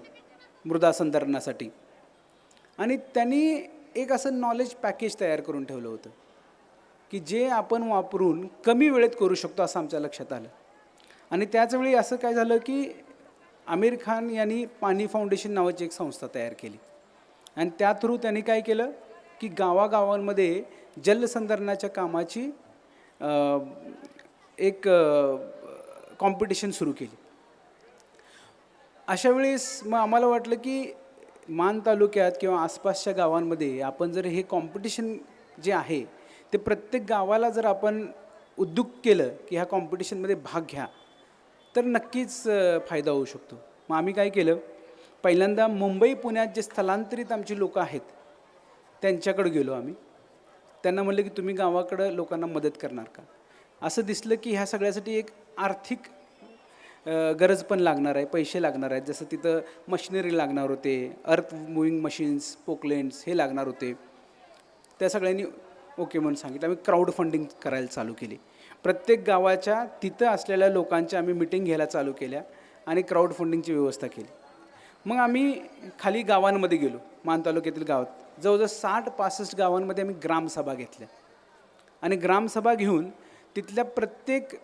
मृदा संधारणासाठी. आणि त्यांनी एक असं नॉलेज पॅकेज तयार करून ठेवलं होतं की जे आपण वापरून कमी वेळेत करू शकतो असं आमच्या लक्षात आलं. आणि त्याचवेळी असं काय झालं की आमिर खान यांनी पाणी फाउंडेशन नावाची एक संस्था तयार केली आणि त्या थ्रू त्यांनी काय केलं की गावागावांमध्ये जलसंधारणाच्या कामाची एक कॉम्पिटिशन सुरू केली. अशा वेळेस मग आम्हाला वाटलं की मान तालुक्यात किंवा आसपासच्या गावांमध्ये आपण जर हे कॉम्पिटिशन जे आहे ते प्रत्येक गावाला जर आपण उद्योग केलं की ह्या कॉम्पिटिशनमध्ये भाग घ्या तर नक्कीच फायदा होऊ शकतो. मग आम्ही काय केलं, पहिल्यांदा मुंबई पुण्यात जे स्थलांतरित आमची लोकं आहेत त्यांच्याकडे गेलो आम्ही. त्यांना म्हणलं की तुम्ही गावाकडं लोकांना मदत करणार का. असं दिसलं की ह्या सगळ्यासाठी एक आर्थिक गरज पण लागणार आहे, पैसे लागणार आहेत. जसं तिथं मशिनरी लागणार होते, अर्थ मुव्हिंग मशीन्स, पोकलेंड्स हे लागणार होते. त्या सगळ्यांनी ओके म्हणून सांगितलं. आम्ही क्राऊड फंडिंग करायला चालू केली. प्रत्येक गावाच्या तिथं असलेल्या लोकांच्या आम्ही मिटिंग घ्यायला चालू केल्या आणि क्राऊड फंडिंगची व्यवस्था केली. मग आम्ही खाली गावांमध्ये गेलो, मान तालुक्यातील गावात जवळजवळ 60-65 गावांमध्ये आम्ही ग्रामसभा घेतल्या आणि ग्रामसभा घेऊन तिथल्या प्रत्येक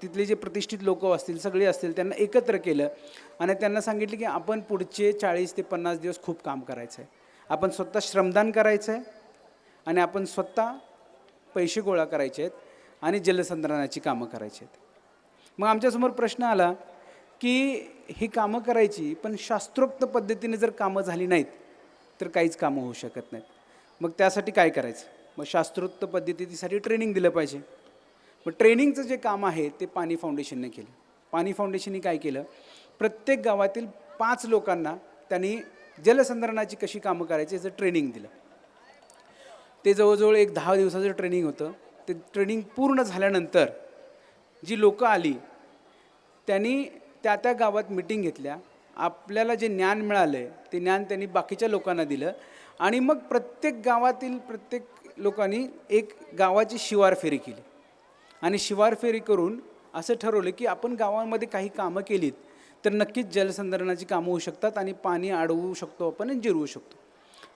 तिथले जे प्रतिष्ठित लोक असतील सगळे असतील त्यांना एकत्र केलं आणि त्यांना सांगितलं की आपण पुढचे 40 ते 50 दिवस खूप काम करायचं आहे. आपण स्वतः श्रमदान करायचं आहे आणि आपण स्वतः पैसे गोळा करायचे आहेत आणि जलसंधारणाची कामं करायची आहेत. मग आमच्यासमोर प्रश्न आला की ही कामं करायची, पण शास्त्रोक्त पद्धतीने जर कामं झाली नाहीत तर काहीच कामं होऊ शकत नाहीत. मग त्यासाठी काय करायचं? मग शास्त्रोक्त पद्धतीसाठी ट्रेनिंग दिलं पाहिजे. मग ट्रेनिंगचं जे काम आहे ते पाणी फाउंडेशनने केलं. पाणी फाउंडेशनने काय केलं, प्रत्येक गावातील 5 लोकांना त्यांनी जलसंधारणाची कशी कामं करायची याचं ट्रेनिंग दिलं. ते जवळजवळ एक 10 दिवसाचं ट्रेनिंग होतं. ते ट्रेनिंग पूर्ण झाल्यानंतर जी लोकं आली त्यांनी त्या गावात मिटिंग घेतल्या. आपल्याला जे ज्ञान मिळालं आहे ते ज्ञान त्यांनी बाकीच्या लोकांना दिलं आणि मग प्रत्येक गावातील प्रत्येक लोकांनी एक गावाची शिवार फेरी केली आणि शिवार फेरी करून असं ठरवलं की आपण गावांमध्ये काही कामं केलीत तर नक्कीच जलसंधारणाची कामं होऊ शकतात आणि पाणी अडवू शकतो आपण आणि जिरवू शकतो.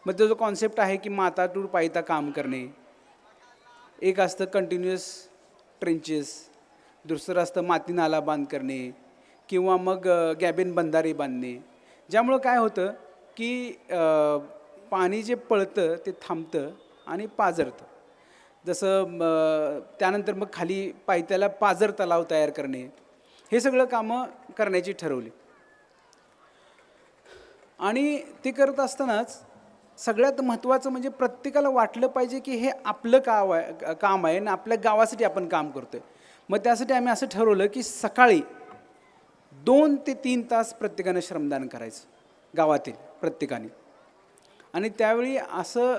मग तो जो कॉन्सेप्ट आहे की माता टूर पायता काम करणे, एक असतं कंटिन्युअस ट्रेंचेस, दुसरं असतं माती नाला बांध करणे किंवा मग गॅबिन बंधारे बांधणे, ज्यामुळं काय होतं की पाणी जे पळतं ते थांबतं आणि पाझरतं. जसं त्यानंतर मग खाली पायथ्याला पाझर तलाव तयार करणे, हे सगळं कामं करण्याची ठरवली. आणि ते करत असतानाच सगळ्यात महत्त्वाचं म्हणजे प्रत्येकाला वाटलं पाहिजे की हे आपलं काम आहे आणि आपल्या गावासाठी आपण काम करतो आहे. मग त्यासाठी आम्ही असं ठरवलं की सकाळी 2 ते 3 तास प्रत्येकानं श्रमदान करायचं गावातील प्रत्येकाने. आणि त्यावेळी असं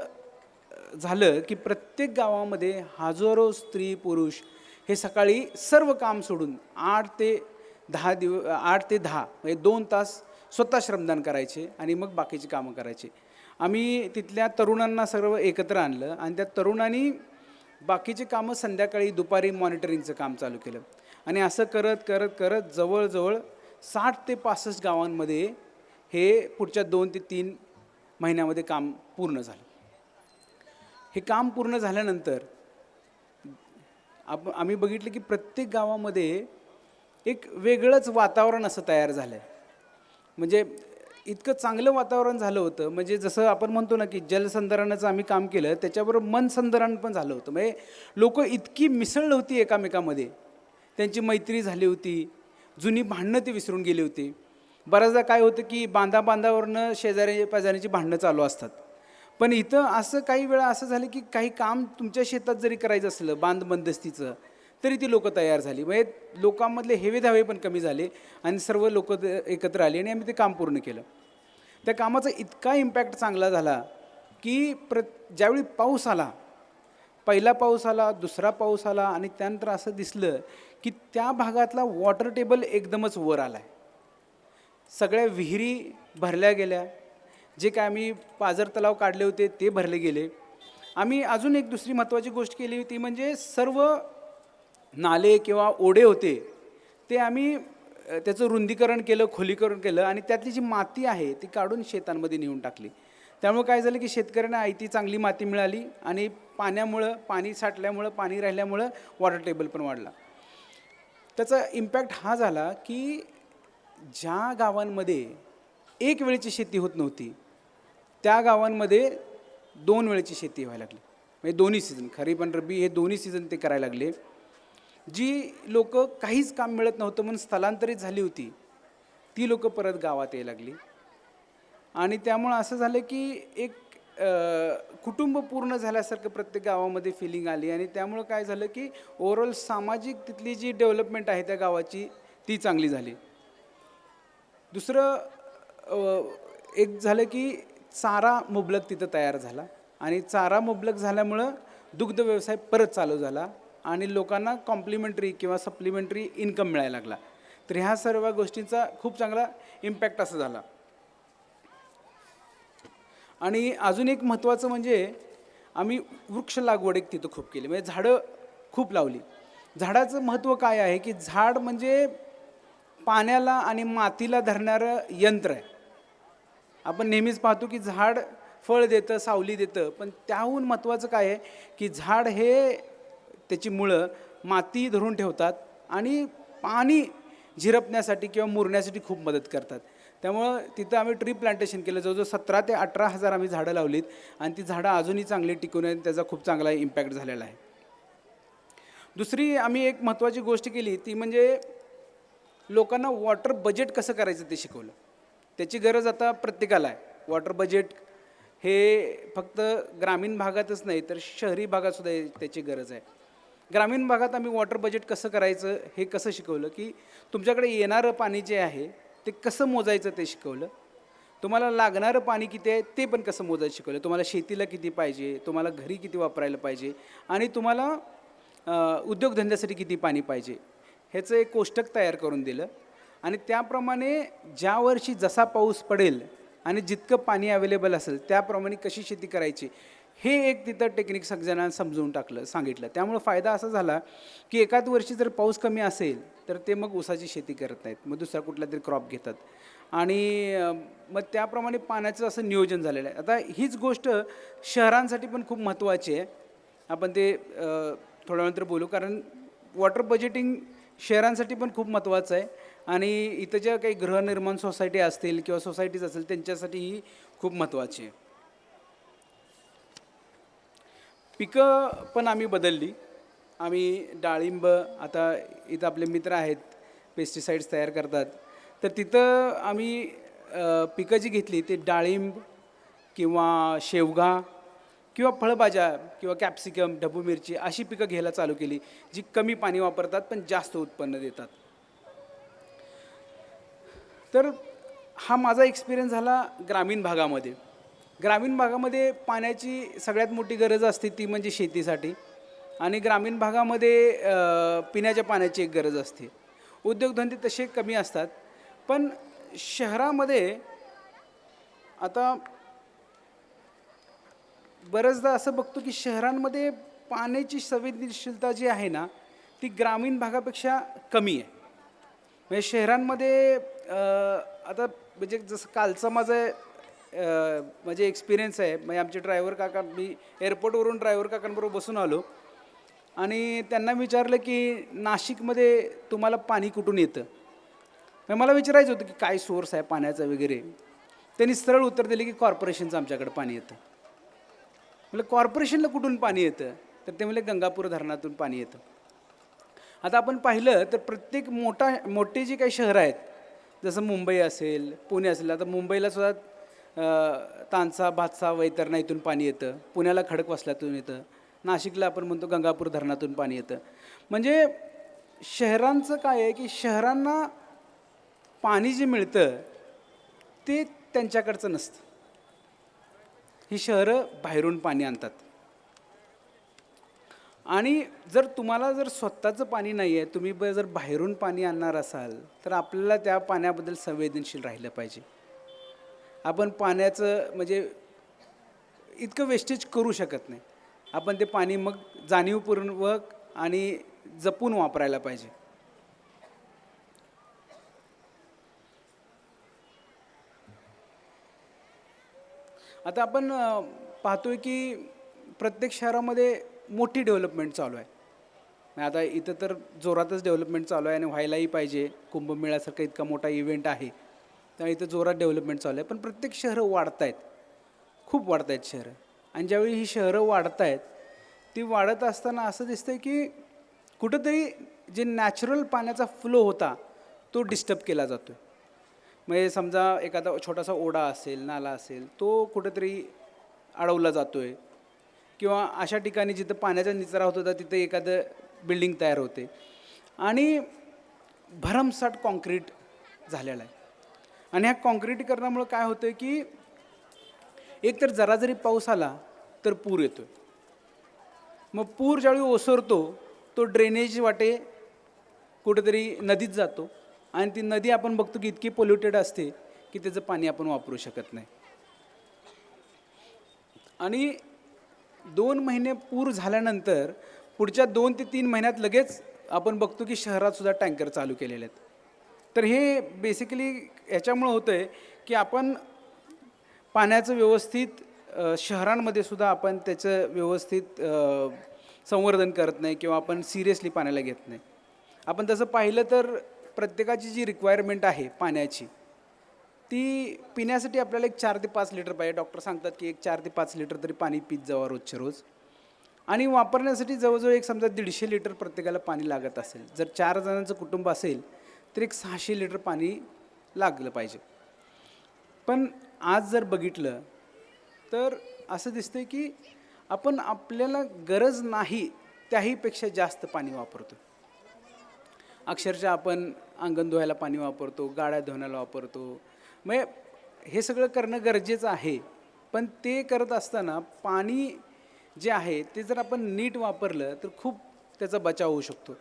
झालं की प्रत्येक गावामध्ये हजारो स्त्री पुरुष हे सकाळी सर्व काम सोडून 8 ते 10 म्हणजे 2 तास स्वतः श्रमदान करायचे आणि मग बाकीची कामं करायचे. आम्ही तिथल्या तरुणांना सर्व एकत्र आणलं आणि त्या तरुणांनी बाकीची कामं संध्याकाळी दुपारी मॉनिटरिंगचं काम चालू केलं आणि असं करत करत करत जवळजवळ 60 ते 65 गावांमध्ये हे पुढच्या 2 ते 3 महिन्यामध्ये काम पूर्ण झालं. हे काम पूर्ण झाल्यानंतर आम्ही बघितलं की प्रत्येक गावामध्ये एक वेगळंच वातावरण असं तयार झालं आहे. म्हणजे इतकं चांगलं वातावरण झालं होतं, म्हणजे जसं आपण म्हणतो ना की जलसंधारणाचं आम्ही काम केलं त्याच्याबरोबर मनसंधारण पण झालं होतं. म्हणजे लोक इतकी मिसळली होती एकामेकामध्ये, त्यांची मैत्री झाली होती, जुनी भांडणं ती विसरून गेली होती. बऱ्याचदा काय होतं की बांधावरनं शेजारी पाजारीची भांडणं चालू असतात, पण इथं असं काही वेळा असं झालं की काही काम तुमच्या शेतात जरी करायचं असलं बंदस्तीचं तरी ती लोकं तयार झाली. म्हणजे लोकांमधले हेवेधावे पण कमी झाले आणि सर्व लोक एकत्र आले आणि आम्ही ते काम पूर्ण केलं. त्या कामाचा इतका इम्पॅक्ट चांगला झाला की ज्यावेळी पाऊस आला, पहिला पाऊस आला, दुसरा पाऊस आला आणि त्यानंतर असं दिसलं की त्या भागातला वॉटर टेबल एकदमच वर आला आहे. सगळ्या विहिरी भरल्या गेल्या, जे काय आम्ही पाझर तलाव काढले होते ते भरले गेले. आम्ही अजून एक दुसरी महत्त्वाची गोष्ट केली होती, म्हणजे सर्व नाले किंवा ओढे होते ते आम्ही त्याचं रुंदीकरण केलं, खोलीकरण केलं आणि त्यातली जी माती आहे ती काढून शेतांमध्ये नेऊन टाकली. त्यामुळे काय झालं की शेतकऱ्यांना आयती चांगली माती मिळाली आणि पाणी साठल्यामुळं, पाणी राहिल्यामुळं वॉटर टेबल पण वाढला. त्याचा इम्पॅक्ट हा झाला की ज्या गावांमध्ये एक वेळेची शेती होत नव्हती त्या गावांमध्ये 2 वेळेची शेती व्हायला लागली. म्हणजे दोन्ही सीझन, खरीप आणि रब्बी हे दोन्ही सीझन ते करायला लागले. जी लोक काहीच काम मिळत नव्हतं म्हणून स्थलांतरित झाली होती ती लोक परत गावात यायला लागली आणि त्यामुळं असं झालं की एक कुटुंब पूर्ण झाल्यासारखं प्रत्येक गावामध्ये फिलिंग आली आणि त्यामुळं काय झालं की ओव्हरऑल सामाजिक तिथली जी डेव्हलपमेंट आहे त्या गावाची ती चांगली झाली. दुसरं एक झालं की चारा मुबलक तिथं तयार झाला आणि चारा मुबलक झाल्यामुळं दुग्ध व्यवसाय परत चालू झाला आणि लोकांना कॉम्प्लिमेंटरी किंवा सप्लिमेंटरी इन्कम मिळायला लागला. तर ह्या सर्व गोष्टींचा खूप चांगला इम्पॅक्ट असा झाला. आणि अजून एक महत्त्वाचं म्हणजे आम्ही वृक्ष लागवड एक तिथं खूप केली, म्हणजे झाडं खूप लावली. झाडाचं महत्त्व काय आहे की झाड म्हणजे पाण्याला आणि मातीला धरणारं यंत्र आहे. आपण नेहमीच पाहतो की झाड फळ देतं, सावली देतं, पण त्याहून महत्त्वाचं काय आहे की झाड हे त्याची मुळं माती धरून ठेवतात आणि पाणी झिरपण्यासाठी किंवा मुरण्यासाठी खूप मदत करतात. त्यामुळं तिथं आम्ही ट्री प्लांटेशन केलं. जवळजवळ 17 ते 18,000 आम्ही झाडं लावलीत आणि ती झाडं अजूनही चांगली टिकून आहेत. त्याचा खूप चांगला इम्पॅक्ट झालेला आहे. दुसरी आम्ही एक महत्त्वाची गोष्ट केली ती म्हणजे लोकांना वॉटर बजेट कसं करायचं ते शिकवलं. त्याची गरज आता प्रत्येकाला आहे. वॉटर बजेट हे फक्त ग्रामीण भागातच नाही तर शहरी भागातसुद्धा त्याची गरज आहे. ग्रामीण भागात आम्ही वॉटर बजेट कसं करायचं हे कसं शिकवलं की तुमच्याकडे येणारं पाणी जे आहे ते कसं मोजायचं ते शिकवलं. तुम्हाला लागणारं पाणी किती आहे ते पण कसं मोजायचं शिकवलं. तुम्हाला शेतीला किती पाहिजे, तुम्हाला घरी किती वापरायला पाहिजे आणि तुम्हाला उद्योगधंद्यासाठी किती पाणी पाहिजे ह्याचं एक कोष्टक तयार करून दिलं. आणि त्याप्रमाणे ज्या वर्षी जसा पाऊस पडेल आणि जितकं पाणी अवेलेबल असेल त्याप्रमाणे कशी शेती करायची हे एक तिथं टेक्निक सगळ्यांना समजून सांगितलं. त्यामुळं फायदा असा झाला की एखाद वर्षी जर पाऊस कमी असेल तर ते मग ऊसाची शेती करत नाहीत, मग दुसरा कुठला तरी क्रॉप घेतात आणि मग त्याप्रमाणे पाण्याचं असं नियोजन झालेलं आहे. आता हीच गोष्ट शहरांसाठी पण खूप महत्त्वाची आहे. आपण ते थोड्या नंतर बोलू, कारण वॉटर बजेटिंग शहरांसाठी पण खूप महत्त्वाचं आहे आणि इथं ज्या काही गृहनिर्माण सोसायटी असतील किंवा सोसायटीज असतील त्यांच्यासाठीही खूप महत्त्वाची आहे. पिकं पण आम्ही बदलली. आम्ही डाळिंब, आता इथं आपले मित्र आहेत पेस्टिसाइड्स तयार करतात, तर तिथं आम्ही पिकं जी घेतली ते डाळिंब किंवा शेवगा किंवा फळभाज्या किंवा कॅप्सिकम, ढबू मिरची अशी पिकं घ्यायला चालू केली जी कमी पाणी वापरतात पण जास्त उत्पन्न देतात. तर हा माझा एक्सपिरियन्स झाला ग्रामीण भागामध्ये. ग्रामीण भागामध्ये पाण्याची सगळ्यात मोठी गरज असते ती म्हणजे शेतीसाठी आणि ग्रामीण भागामध्ये पिण्याच्या पाण्याची एक गरज असते. उद्योगधंदे तसे कमी असतात. पण शहरामध्ये आता बऱ्याचदा असं बघतो की शहरांमध्ये पाण्याची संवेदनशीलता जी आहे ना ती ग्रामीण भागापेक्षा कमी आहे. म्हणजे शहरांमध्ये आता म्हणजे जसं कालचा माझं म्हणजे एक्सपिरियन्स आहे. म्हणजे आमचे ड्रायव्हर काका, मी एअरपोर्टवरून ड्रायव्हर काकांबरोबर बसून आलो आणि त्यांना विचारलं की नाशिकमध्ये तुम्हाला पाणी कुठून येतं. मला विचारायचं होतं की काय सोर्स आहे पाण्याचा वगैरे. त्यांनी सरळ उत्तर दिले की कॉर्पोरेशनचं आमच्याकडे पाणी येतं. म्हणजे कॉर्पोरेशनला कुठून पाणी येतं तर ते म्हणजे गंगापूर धरणातून पाणी येतं. आता आपण पाहिलं तर प्रत्येक मोठे जे काही शहरं आहेत जसं मुंबई असेल, पुणे असेल, आता मुंबईला सुद्धा तानसा, भातसा, वैतरणा इथून पाणी येतं. पुण्याला खडकवासल्यातून येतं. नाशिकला आपण म्हणतो गंगापूर धरणातून पाणी येतं. म्हणजे शहरांचं काय आहे की शहरांना पाणी जे मिळतं ते त्यांच्याकडचं नसतं. ही शहरं बाहेरून पाणी आणतात आणि जर तुम्हाला जर स्वतःचं पाणी नाही आहे, तुम्ही जर बाहेरून पाणी आणणार असाल तर आपल्याला त्या पाण्याबद्दल संवेदनशील राहिलं पाहिजे. आपण पाण्याचं म्हणजे इतकं वेस्टेज करू शकत नाही. आपण ते पाणी मग जाणीवपूर्वक आणि जपून वापरायला पाहिजे. आता आपण पाहतोय की प्रत्येक शहरामध्ये मोठी डेव्हलपमेंट चालू आहे. आता इथं तर जोरातच डेव्हलपमेंट चालू आहे आणि व्हायलाही पाहिजे. कुंभमेळ्यासारखा इतका मोठा इव्हेंट आहे तर इथं जोरात डेव्हलपमेंट चालू आहे. पण प्रत्येक शहरं वाढत आहेत, खूप वाढत आहेत शहरं. आणि ज्यावेळी ही शहरं वाढत आहेत ती वाढत असताना असं दिसतं की कुठंतरी जे नॅचरल पाण्याचा फ्लो होता तो डिस्टर्ब केला जातो. म्हणजे समजा एखादा छोटासा ओढा असेल, नाला असेल, तो कुठंतरी अडवला जातो आहे किंवा अशा ठिकाणी जिथं पाण्याचा निचरा होत होता तिथं एखादं बिल्डिंग तयार होते आणि भरमसाठ कॉन्क्रीट झालेला आहे. आणि ह्या कॉन्क्रीटीकरणामुळं काय होतं आहे की एकतर जरा जरी पाऊस आला तर पूर येतो आहे. मग पूर ज्यावेळी ओसरतो तो ड्रेनेज वाटे कुठेतरी नदीत जातो आणि ती नदी आपण बघतो की इतकी पोल्युटेड असते की त्याचं पाणी आपण वापरू शकत नाही. आणि 2 महिने पूर झाल्यानंतर पुढच्या 2 ते 3 महिन्यात लगेच आपण बघतो की शहरातसुद्धा टँकर चालू केलेले आहेत. तर हे बेसिकली ह्याच्यामुळं होतं आहे की आपण पाण्याचं व्यवस्थित शहरांमध्ये सुद्धा आपण त्याचं व्यवस्थित संवर्धन करत नाही किंवा आपण सिरियसली पाण्याला घेत नाही. आपण तसं पाहिलं तर प्रत्येकाची जी रिक्वायरमेंट आहे पाण्याची ती पिण्यासाठी आपल्याला एक 4 ते 5 लिटर पाहिजे. डॉक्टर सांगतात की एक 4 ते 5 लिटर तरी पाणी पीत जावं रोजच्या रोज. आणि वापरण्यासाठी जवळजवळ एक समजा 150 लिटर प्रत्येकाला पाणी लागत असेल. जर 4 जणांचं कुटुंब असेल तर एक 600 लिटर पाणी लागलं पाहिजे. पण आज जर बघितलं तर असं दिसतंय की आपण आपल्याला गरज नाही त्याहीपेक्षा जास्त पाणी वापरतो. अक्षरशः आपण अंगण धुवायला पाणी वापरतो, गाड्या धुण्याला वापरतो. म्हणजे हे सगळं करणं गरजेचं आहे, पण ते करत असताना पाणी जे आहे ते जर आपण नीट वापरलं तर खूप त्याचा बचाव होऊ शकतो.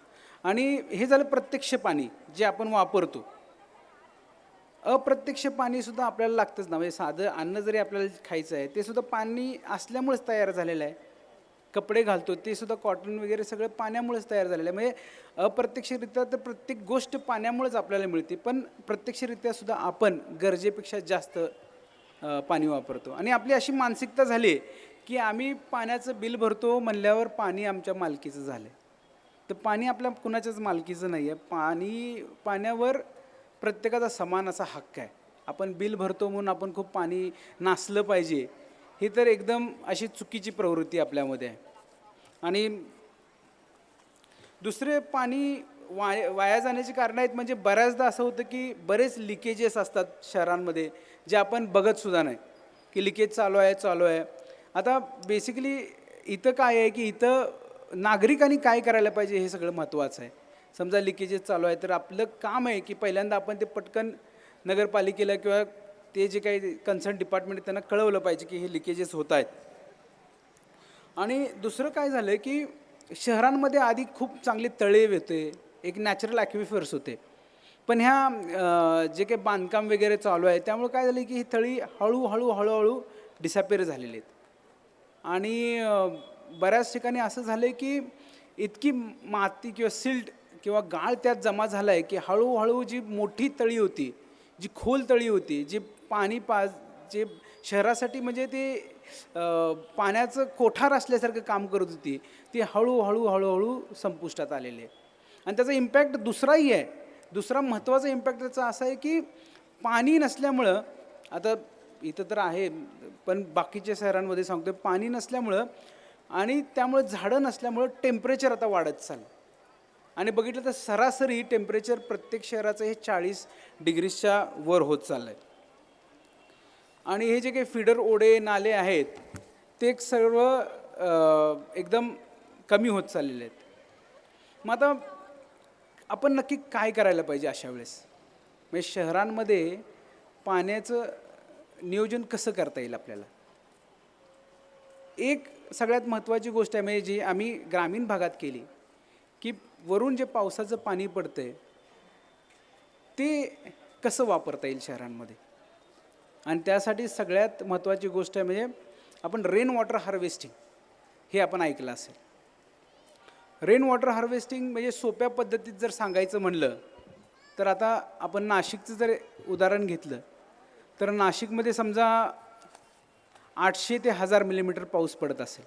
आणि हे झालं प्रत्यक्ष पाणी जे आपण वापरतो. अप्रत्यक्ष पाणीसुद्धा आपल्याला लागतंच ना. म्हणजे साधं अन्न जरी आपल्याला खायचं आहे ते सुद्धा पाणी असल्यामुळेच तयार झालेलं आहे. कपडे घालतो ते सुद्धा कॉटन वगैरे सगळं पाण्यामुळेच तयार झालेलं आहे. म्हणजे अप्रत्यक्षरित्या तर प्रत्येक गोष्ट पाण्यामुळेच आपल्याला मिळते, पण प्रत्यक्षरित्यासुद्धा आपण गरजेपेक्षा जास्त पाणी वापरतो. आणि आपली अशी मानसिकता झाली की आम्ही पाण्याचं बिल भरतो म्हणल्यावर पाणी आमच्या मालकीचं झालं आहे. तर पाणी आपल्या कुणाच्याच मालकीचं नाही आहे. पाण्यावर प्रत्येकाचा समान असा हक्क आहे. आपण बिल भरतो म्हणून आपण खूप पाणी नासलं पाहिजे ही तर एकदम अशी चुकीची प्रवृत्ती आपल्यामध्ये आहे. आणि दुसरे पाणी वाया जाण्याची कारणं आहेत. म्हणजे बऱ्याचदा असं होतं की बरेच लिकेजेस असतात शहरांमध्ये जे आपण बघतसुद्धा नाही की लिकेज चालू आहे. आता बेसिकली इथं काय आहे की इथं नागरिकांनी काय करायला पाहिजे हे सगळं महत्त्वाचं आहे. समजा लिकेजेस चालू आहे तर आपलं काम आहे की पहिल्यांदा आपण ते पटकन नगरपालिकेला किंवा ते जे काही कन्सर्न डिपार्टमेंट त्यांना कळवलं पाहिजे की हे लिकेजेस होत आहेत. आणि दुसरं काय झालं की शहरांमध्ये आधी खूप चांगले तळे होते, एक नॅचरल ॲक्विफर्स होते. पण ह्या जे काही बांधकाम वगैरे चालू आहे त्यामुळे काय झालं की ही तळी हळूहळू डिसअपेअर झालेली आहेत. आणि बऱ्याच ठिकाणी असं झालं आहे की इतकी माती किंवा सिल्ट किंवा गाळ त्यात जमा झाला आहे की हळूहळू जी मोठी तळी होती, जी खोल तळी होती, जी जे शहरासाठी म्हणजे ते पाण्याचं कोठार असल्यासारखं काम करत होती, ती हळूहळू संपुष्टात आलेली आहे. आणि त्याचा इम्पॅक्ट दुसराही आहे. दुसरा महत्त्वाचा इम्पॅक्ट त्याचा असा आहे की पाणी नसल्यामुळं, आता इथं तर आहे पण बाकीच्या शहरांमध्ये सांगतो, पाणी नसल्यामुळं आणि त्यामुळे झाडं नसल्यामुळं टेम्परेचर आता वाढत चाललं. आणि बघितलं तर सरासरी टेम्परेचर प्रत्येक शहराचं हे 40 डिग्रीच्या वर होत चाललं आहे. आणि हे जे काही फीडर ओढे नाले आहेत ते सर्व एकदम कमी होत चाललेले आहेत. मग आता आपण नक्की काय करायला पाहिजे अशा वेळेस? म्हणजे शहरांमध्ये पाण्याचं नियोजन कसं करता येईल आपल्याला? एक सगळ्यात महत्त्वाची गोष्ट आहे म्हणजे जी आम्ही ग्रामीण भागात केली की वरून जे पावसाचं पाणी पडतं आहे ते कसं वापरता येईल शहरांमध्ये. आणि त्यासाठी सगळ्यात महत्त्वाची गोष्ट आहे म्हणजे आपण रेन वॉटर हार्वेस्टिंग हे आपण ऐकलं असेल. रेन वॉटर हार्वेस्टिंग म्हणजे सोप्या पद्धतीत जर सांगायचं म्हणलं तर आता आपण नाशिकचं जर उदाहरण घेतलं तर नाशिकमध्ये समजा 800 ते 1000 मिलीमीटर पाऊस पडत असेल.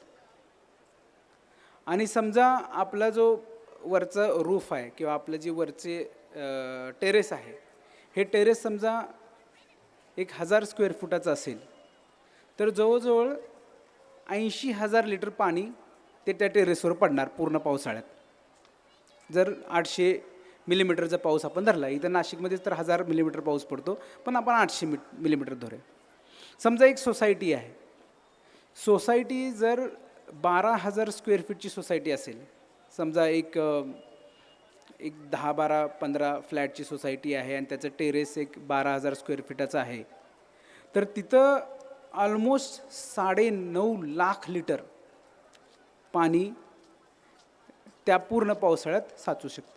आणि समजा आपला जो वरचा रूफ आहे किंवा आपलं जे वरचे टेरेस आहे हे टेरेस समजा 1000 स्क्वेअर फुटाचं असेल तर जवळजवळ 80,000 लिटर पाणी ते त्या टेरेसवर पडणार पूर्ण पावसाळ्यात. जर 800 मिलीमीटरचा पाऊस आपण धरला, इथं नाशिकमध्ये तर 1000 मिलीमीटर पाऊस पडतो पण आपण 800 मिलीमीटर धरूया. समजा एक सोसायटी आहे, सोसायटी जर 12,000 स्क्वेअर फीटची सोसायटी असेल, समजा एक 10, 12, 15 फ्लॅटची सोसायटी आहे आणि त्याचं टेरेस एक 12,000 स्क्वेअर फीटाचं आहे, तर तिथं ऑलमोस्ट 9.5 लाख लिटर पाणी त्या पूर्ण पावसाळ्यात साचू शकतं.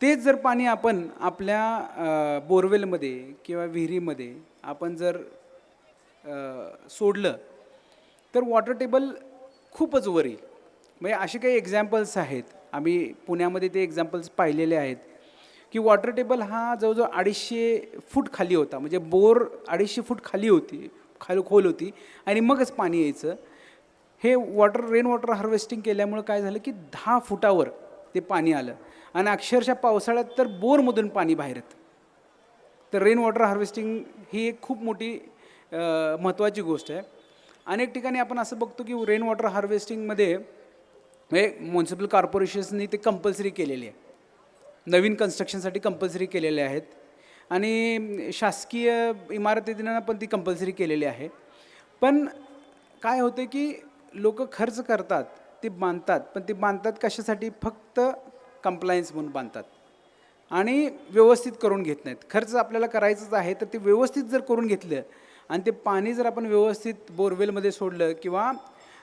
तेच जर पाणी आपण आपल्या बोरवेलमध्ये किंवा विहिरीमध्ये आपण जर सोडलं तर वॉटर टेबल खूपच वर येईल. म्हणजे असे काही एक्झाम्पल्स आहेत, आम्ही पुण्यामध्ये ते एक्झाम्पल्स पाहिलेले आहेत की वॉटर टेबल हा जवळजवळ 250 फूट खाली होता. म्हणजे बोर 250 फूट खाली खोल होती आणि मगच पाणी यायचं. हे रेन वॉटर हार्वेस्टिंग केल्यामुळं काय झालं की 10 फुटावर ते पाणी आलं आणि अक्षरशः पावसाळ्यात तर बोरमधून पाणी बाहेर येतं. तर रेन वॉटर हार्वेस्टिंग ही एक खूप मोठी महत्त्वाची गोष्ट आहे. अनेक ठिकाणी आपण असं बघतो की रेन वॉटर हार्वेस्टिंगमध्ये हे म्युन्सिपल कॉर्पोरेशन्सनी ते कंपल्सरी केलेली आहे, नवीन कन्स्ट्रक्शनसाठी कंपल्सरी केलेले आहेत आणि शासकीय इमारतींना पण ती कंपल्सरी केलेली आहे. पण काय होतं की लोक खर्च करतात, ते बांधतात, पण ते बांधतात कशासाठी? फक्त कंप्लायन्स म्हणून बांधतात आणि व्यवस्थित करून घेत नाहीत. खर्च आपल्याला करायचंच आहे तर ते व्यवस्थित जर करून घेतलं आणि ते पाणी जर आपण व्यवस्थित बोरवेलमध्ये सोडलं किंवा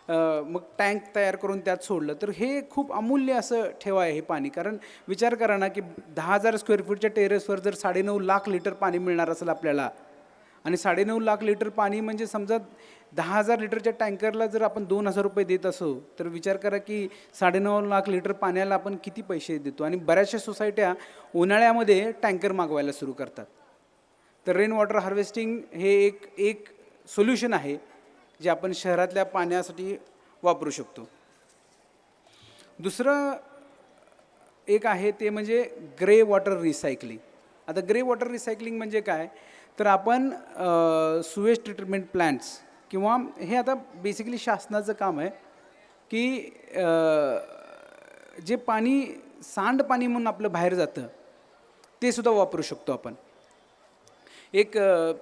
मग टँक तयार करून त्यात सोडलं तर हे खूप अमूल्य असं ठेवा आहे हे पाणी. कारण विचार करा ना की 10,000 स्क्वेअर फूटच्या टेरेसवर जर 9.5 लाख लिटर पाणी मिळणार असेल आपल्याला आणि 9.5 लाख लिटर पाणी म्हणजे समजा 10,000 लिटरच्या टँकरला जर आपण 2,000 रुपये देत असो तर विचार करा की 9.5 लाख लिटर पाण्याला आपण किती पैसे देतो. आणि बऱ्याचशा सोसायट्या उन्हाळ्यामध्ये टँकर मागवायला सुरू करतात. तर रेन वॉटर हार्वेस्टिंग हे एक सोल्युशन आहे जे आपण शहरातल्या पाण्यासाठी वापरू शकतो. दुसरं एक आहे ते म्हणजे ग्रे वॉटर रिसायकलिंग. आता ग्रे वॉटर रिसायकलिंग म्हणजे काय? तर आपण सुवेज ट्रीटमेंट प्लॅन्ट्स किंवा हे आता बेसिकली शासनाचं काम आहे की जे पाणी सांडपाणी म्हणून आपलं बाहेर जातं ते सुद्धा वापरू शकतो आपण. एक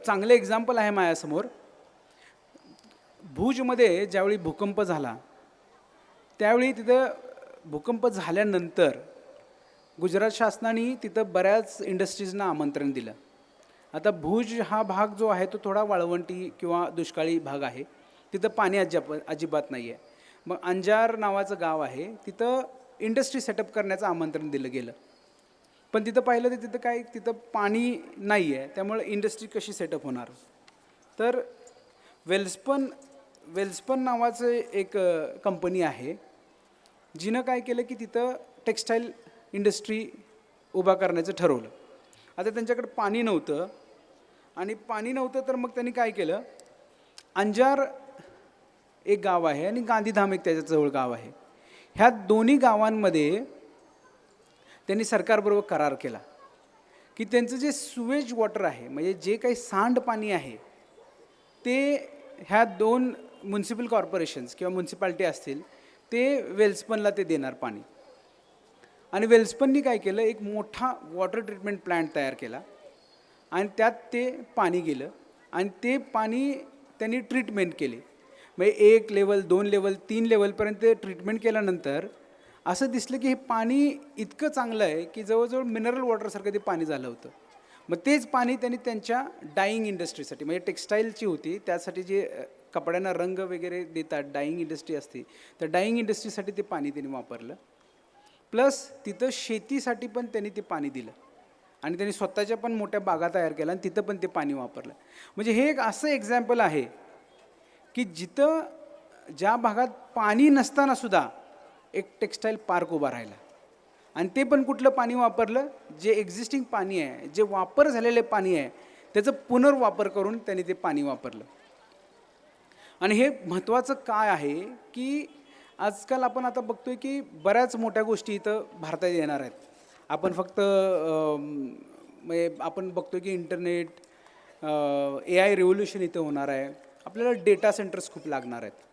चांगलं एक्झाम्पल आहे माझ्यासमोर. भुजमध्ये ज्यावेळी भूकंप झाला त्यावेळी तिथं भूकंप झाल्यानंतर गुजरात शासनाने तिथं बऱ्याच इंडस्ट्रीजना आमंत्रण दिलं. आता भुज हा भाग जो आहे तो थोडा वाळवंटी किंवा दुष्काळी भाग आहे, तिथं पाणी अजिबात नाही आहे. मग अंजार नावाचं गाव आहे, तिथं इंडस्ट्री सेटअप करण्याचं आमंत्रण दिलं गेलं. पण तिथं पाहिलं तर तिथं काय, तिथं पाणी नाही आहे, त्यामुळे इंडस्ट्री कशी सेटअप होणार? तर वेल्स्पन नावाचं एक कंपनी आहे जिनं काय केलं की तिथं टेक्स्टाईल इंडस्ट्री उभा करण्याचं ठरवलं. आता त्यांच्याकडे पाणी नव्हतं आणि पाणी नव्हतं तर मग त्यांनी काय केलं, अंजार एक गाव आहे आणि गांधीधाम एक त्याच्याजवळ गाव आहे, ह्या दोन्ही गावांमध्ये त्यांनी सरकारबरोबर करार केला की त्यांचं जे सुवेज वॉटर आहे म्हणजे जे काही सांडपाणी आहे ते ह्या 2 म्युन्सिपल कॉर्पोरेशन्स किंवा म्युन्सिपाल्टी असतील ते वेल्स्पनला ते देणार पाणी. आणि वेल्स्पननी काय केलं, एक मोठा वॉटर ट्रीटमेंट प्लॅन्ट तयार केला आणि त्यात ते पाणी गेलं आणि ते पाणी त्यांनी ट्रीटमेंट केले. म्हणजे 1 लेवल 2 लेवल 3 लेवलपर्यंत ट्रीटमेंट केल्यानंतर असं दिसलं की हे पाणी इतकं चांगलं आहे की जवळजवळ मिनरल वॉटरसारखं ते पाणी झालं होतं. मग तेच पाणी त्यांनी त्यांच्या डाईंग इंडस्ट्रीसाठी म्हणजे टेक्स्टाईलची होती त्यासाठी जे कपड्यांना रंग वगैरे देतात डाईंग इंडस्ट्री असते, तर डाईंग इंडस्ट्रीसाठी ते पाणी त्यांनी वापरलं. प्लस तिथं शेतीसाठी पण त्यांनी ते पाणी दिलं आणि त्यांनी स्वतःच्या पण मोठ्या बागा तयार केल्या आणि तिथं पण ते पाणी वापरलं. म्हणजे हे एक असं एक्झाम्पल आहे की जिथं ज्या भागात पाणी नसतानासुद्धा एक टेक्स्टाईल पार्क उभा राहिला आणि ते पण कुठलं पाणी वापरलं, जे एक्झिस्टिंग पाणी आहे, जे वापर झालेले पाणी आहे त्याचं पुनर्वापर करून त्यांनी ते पाणी वापरलं. आणि हे महत्त्वाचं काय आहे की आजकाल आपण आता बघतोय की बऱ्याच मोठ्या गोष्टी इथं भारतात येणार आहेत. आपण फक्त म्हणजे आपण बघतोय की इंटरनेट AI रेव्होल्युशन इथं होणार आहे. आपल्याला डेटा सेंटर्स खूप लागणार आहेत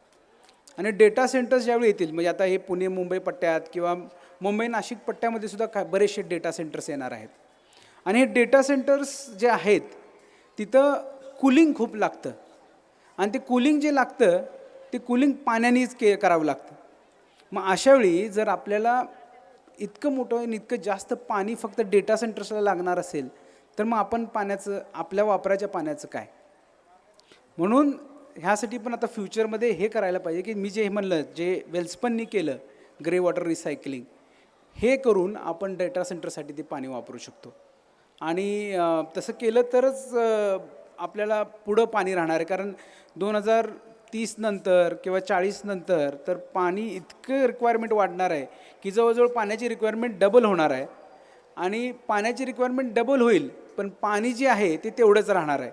आणि डेटा सेंटर्स ज्यावेळी येतील म्हणजे आता हे पुणे मुंबई पट्ट्यात किंवा मुंबई नाशिक पट्ट्यामध्ये सुद्धा बरेचसे डेटा सेंटर्स येणार आहेत. आणि हे डेटा सेंटर्स जे आहेत तिथं कूलिंग खूप लागतं आणि ते कूलिंग जे लागतं ते कूलिंग पाण्यानेच करावं लागतं. मग अशावेळी जर आपल्याला इतकं मोठं आणि इतकं जास्त पाणी फक्त डेटा सेंटर्सला लागणार असेल तर मग आपण पाण्याचं आपल्या वापराच्या पाण्याचं काय? म्हणून ह्यासाठी पण आता फ्युचरमध्ये हे करायला पाहिजे की मी जे म्हणलं जे वेल्स्पननी केलं ग्रे वॉटर रिसायकलिंग, हे करून आपण डेटा सेंटरसाठी ते पाणी वापरू शकतो. आणि तसं केलं तरच आपल्याला पुढं पाणी राहणार आहे. कारण 2030 नंतर किंवा 40 नंतर तर पाणी इतकं रिक्वायरमेंट वाढणार आहे की जवळजवळ पाण्याची रिक्वायरमेंट डबल होणार आहे. आणि पाण्याची रिक्वायरमेंट डबल होईल पण पाणी जे आहे ते तेवढंच राहणार आहे.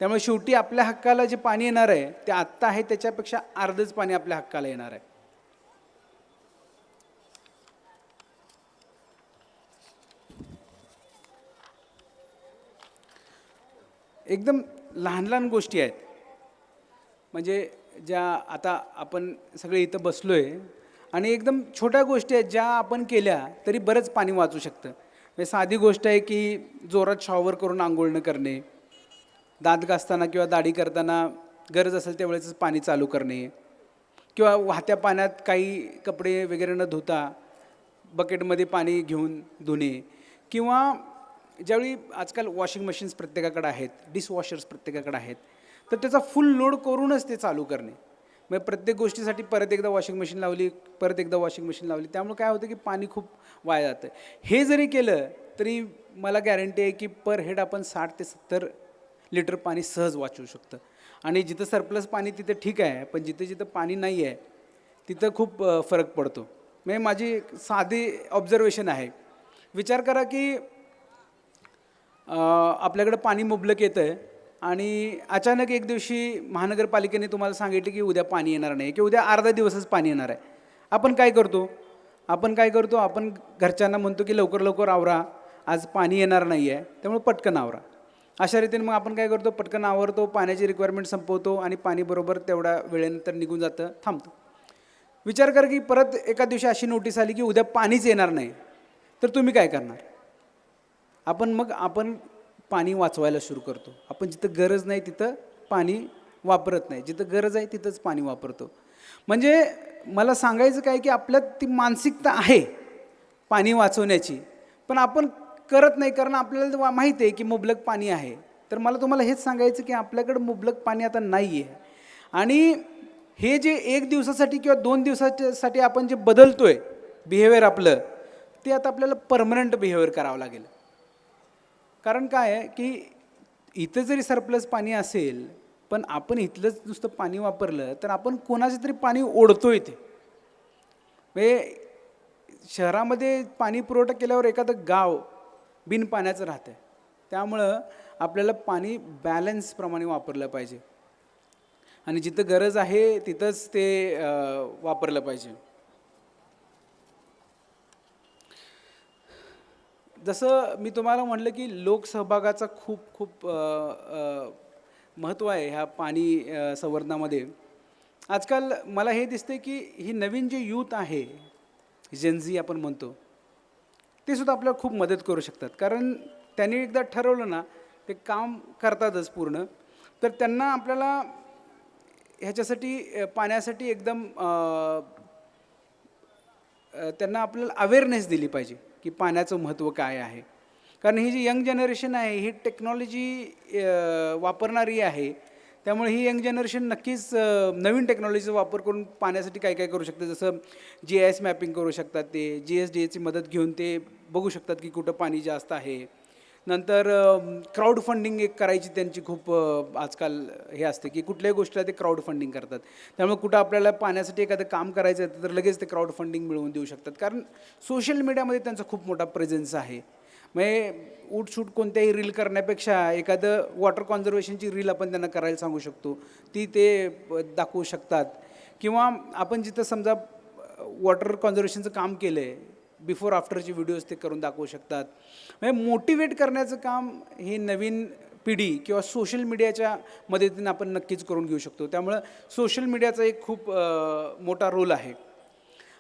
त्यामुळे शेवटी आपल्या हक्काला जे पाणी येणार आहे ते आत्ता आहे त्याच्यापेक्षा अर्धच पाणी आपल्या हक्काला येणार आहे. एकदम लहान लहान गोष्टी आहेत, म्हणजे ज्या आता आपण सगळे इथं बसलो आहे आणि एकदम छोट्या गोष्टी आहेत ज्या आपण केल्या तरी बरंच पाणी वाचू शकतं. म्हणजे साधी गोष्ट आहे की जोरात शॉवर करून आंघोळ न करणे, दात घासताना किंवा दाढी करताना गरज असेल त्यावेळेस पाणी चालू करणे, किंवा वाहत्या पाण्यात काही कपडे वगैरे न धुता बकेटमध्ये पाणी घेऊन धुणे, किंवा ज्यावेळी आजकाल वॉशिंग मशीन्स प्रत्येकाकडे आहेत, डिशवॉशर्स प्रत्येकाकडे आहेत, तर त्याचा फुल लोड करूनच ते चालू करणे. मग प्रत्येक गोष्टीसाठी परत एकदा वॉशिंग मशीन लावली, परत एकदा वॉशिंग मशीन लावली, त्यामुळे काय होतं की पाणी खूप वाया जातं. हे जरी केलं तरी मला गॅरंटी आहे की पर हेड आपण 60 ते 70 लिटर पाणी सहज वाचवू शकतं. आणि जिथं सरप्लस पाणी तिथं ठीक आहे, पण जिथं जिथं पाणी नाही आहे तिथं खूप फरक पडतो. म्हणजे माझी एक साधी ऑब्झर्वेशन आहे. विचार करा की आपल्याकडं पाणी मुबलक येतं आहे आणि अचानक एक दिवशी महानगरपालिकेने तुम्हाला सांगितलं की उद्या पाणी येणार नाही किंवा उद्या अर्धा दिवसच पाणी येणार आहे. आपण काय करतो? आपण घरच्यांना म्हणतो की लवकर लवकर आवरा, आज पाणी येणार नाही आहे, त्यामुळे पटकन आवरा. अशा रीतीने मग आपण काय करतो? पटकन आवरतो, पाण्याची रिक्वायरमेंट संपवतो आणि पाणी बरोबर तेवढ्या वेळेनंतर निघून जातं, थांबतो. विचार करा की परत एका दिवशी अशी नोटीस आली की उद्या पाणीच येणार नाही, तर तुम्ही काय करणार? आपण पाणी वाचवायला सुरू करतो. आपण जिथं गरज नाही तिथं पाणी वापरत नाही, जिथं गरज आहे तिथंच पाणी वापरतो. म्हणजे मला सांगायचं काय की आपल्यात ती मानसिकता आहे पाणी वाचवण्याची, पण आपण करत नाही, कारण आपल्याला माहीत आहे की मुबलक पाणी आहे. तर मला तुम्हाला हेच सांगायचं की आपल्याकडं मुबलक पाणी आता नाही आहे. आणि हे जे 1 दिवसासाठी किंवा 2 दिवसासाठी आपण जे बदलतो आहे बिहेवियर आपलं, ते आता आपल्याला परमनंट बिहेवियर करावं लागेल. कारण काय आहे की इथं जरी सरप्लस पाणी असेल, पण आपण इथलंच नुसतं पाणी वापरलं तर आपण कोणाचं तरी पाणी ओढतो इथे. म्हणजे शहरामध्ये पाणी पुरवठा केल्यावर एखादं गाव बिन पाण्याचं राहतं आहे. त्यामुळं आपल्याला पाणी बॅलन्सप्रमाणे वापरलं पाहिजे आणि जिथं गरज आहे तिथंच ते वापरलं पाहिजे. जसं मी तुम्हाला म्हटलं की लोकसहभागाचा खूप महत्त्व आहे ह्या पाणी संवर्धनामध्ये. आजकाल मला हे दिसते की ही नवीन जे यूथ आहे, जेनझी आपण म्हणतो, ते सुद्धा आपल्याला खूप मदत करू शकतात. कारण त्यांनी एकदा ठरवलं ना ते काम करतातच पूर्ण. तर त्यांना आपल्याला ह्याच्यासाठी पाण्यासाठी एकदम त्यांना आपल्याला अवेअरनेस दिली पाहिजे की पाण्याचं महत्त्व काय आहे. कारण ही जी यंग जनरेशन आहे ही टेक्नॉलॉजी वापरणारी आहे. त्यामुळे ही यंग जनरेशन नक्कीच नवीन टेक्नॉलॉजीचा वापर करून पाण्यासाठी काय काय करू शकते. जसं GIS मॅपिंग करू शकतात, ते GSDAची मदत घेऊन ते बघू शकतात की कुठं पाणी जास्त आहे. नंतर क्राऊड फंडिंग एक करायची त्यांची खूप आजकाल हे असते की कुठल्याही गोष्टीला ते क्राऊड फंडिंग करतात. त्यामुळे कुठं आपल्याला पाण्यासाठी एखादं काम करायचं आहे तर लगेच ते क्राऊड फंडिंग मिळवून देऊ शकतात. कारण सोशल मीडियामध्ये त्यांचा खूप मोठा प्रेझेन्स आहे. म्हणजे उठसूट कोणत्याही रील करण्यापेक्षा एखादं वॉटर कॉन्झर्वेशनची रील आपण त्यांना करायला सांगू शकतो, ती ते दाखवू शकतात. किंवा आपण जिथं समजा वॉटर कॉन्झर्वेशनचं काम केलं आहे, बिफोर आफ्टरचे व्हिडिओज ते करून दाखवू शकतात. म्हणजे मोटिवेट करण्याचं काम ही नवीन पिढी किंवा सोशल मीडियाच्या मदतीने आपण नक्कीच करून घेऊ शकतो. त्यामुळं सोशल मीडियाचा एक खूप मोठा रोल आहे.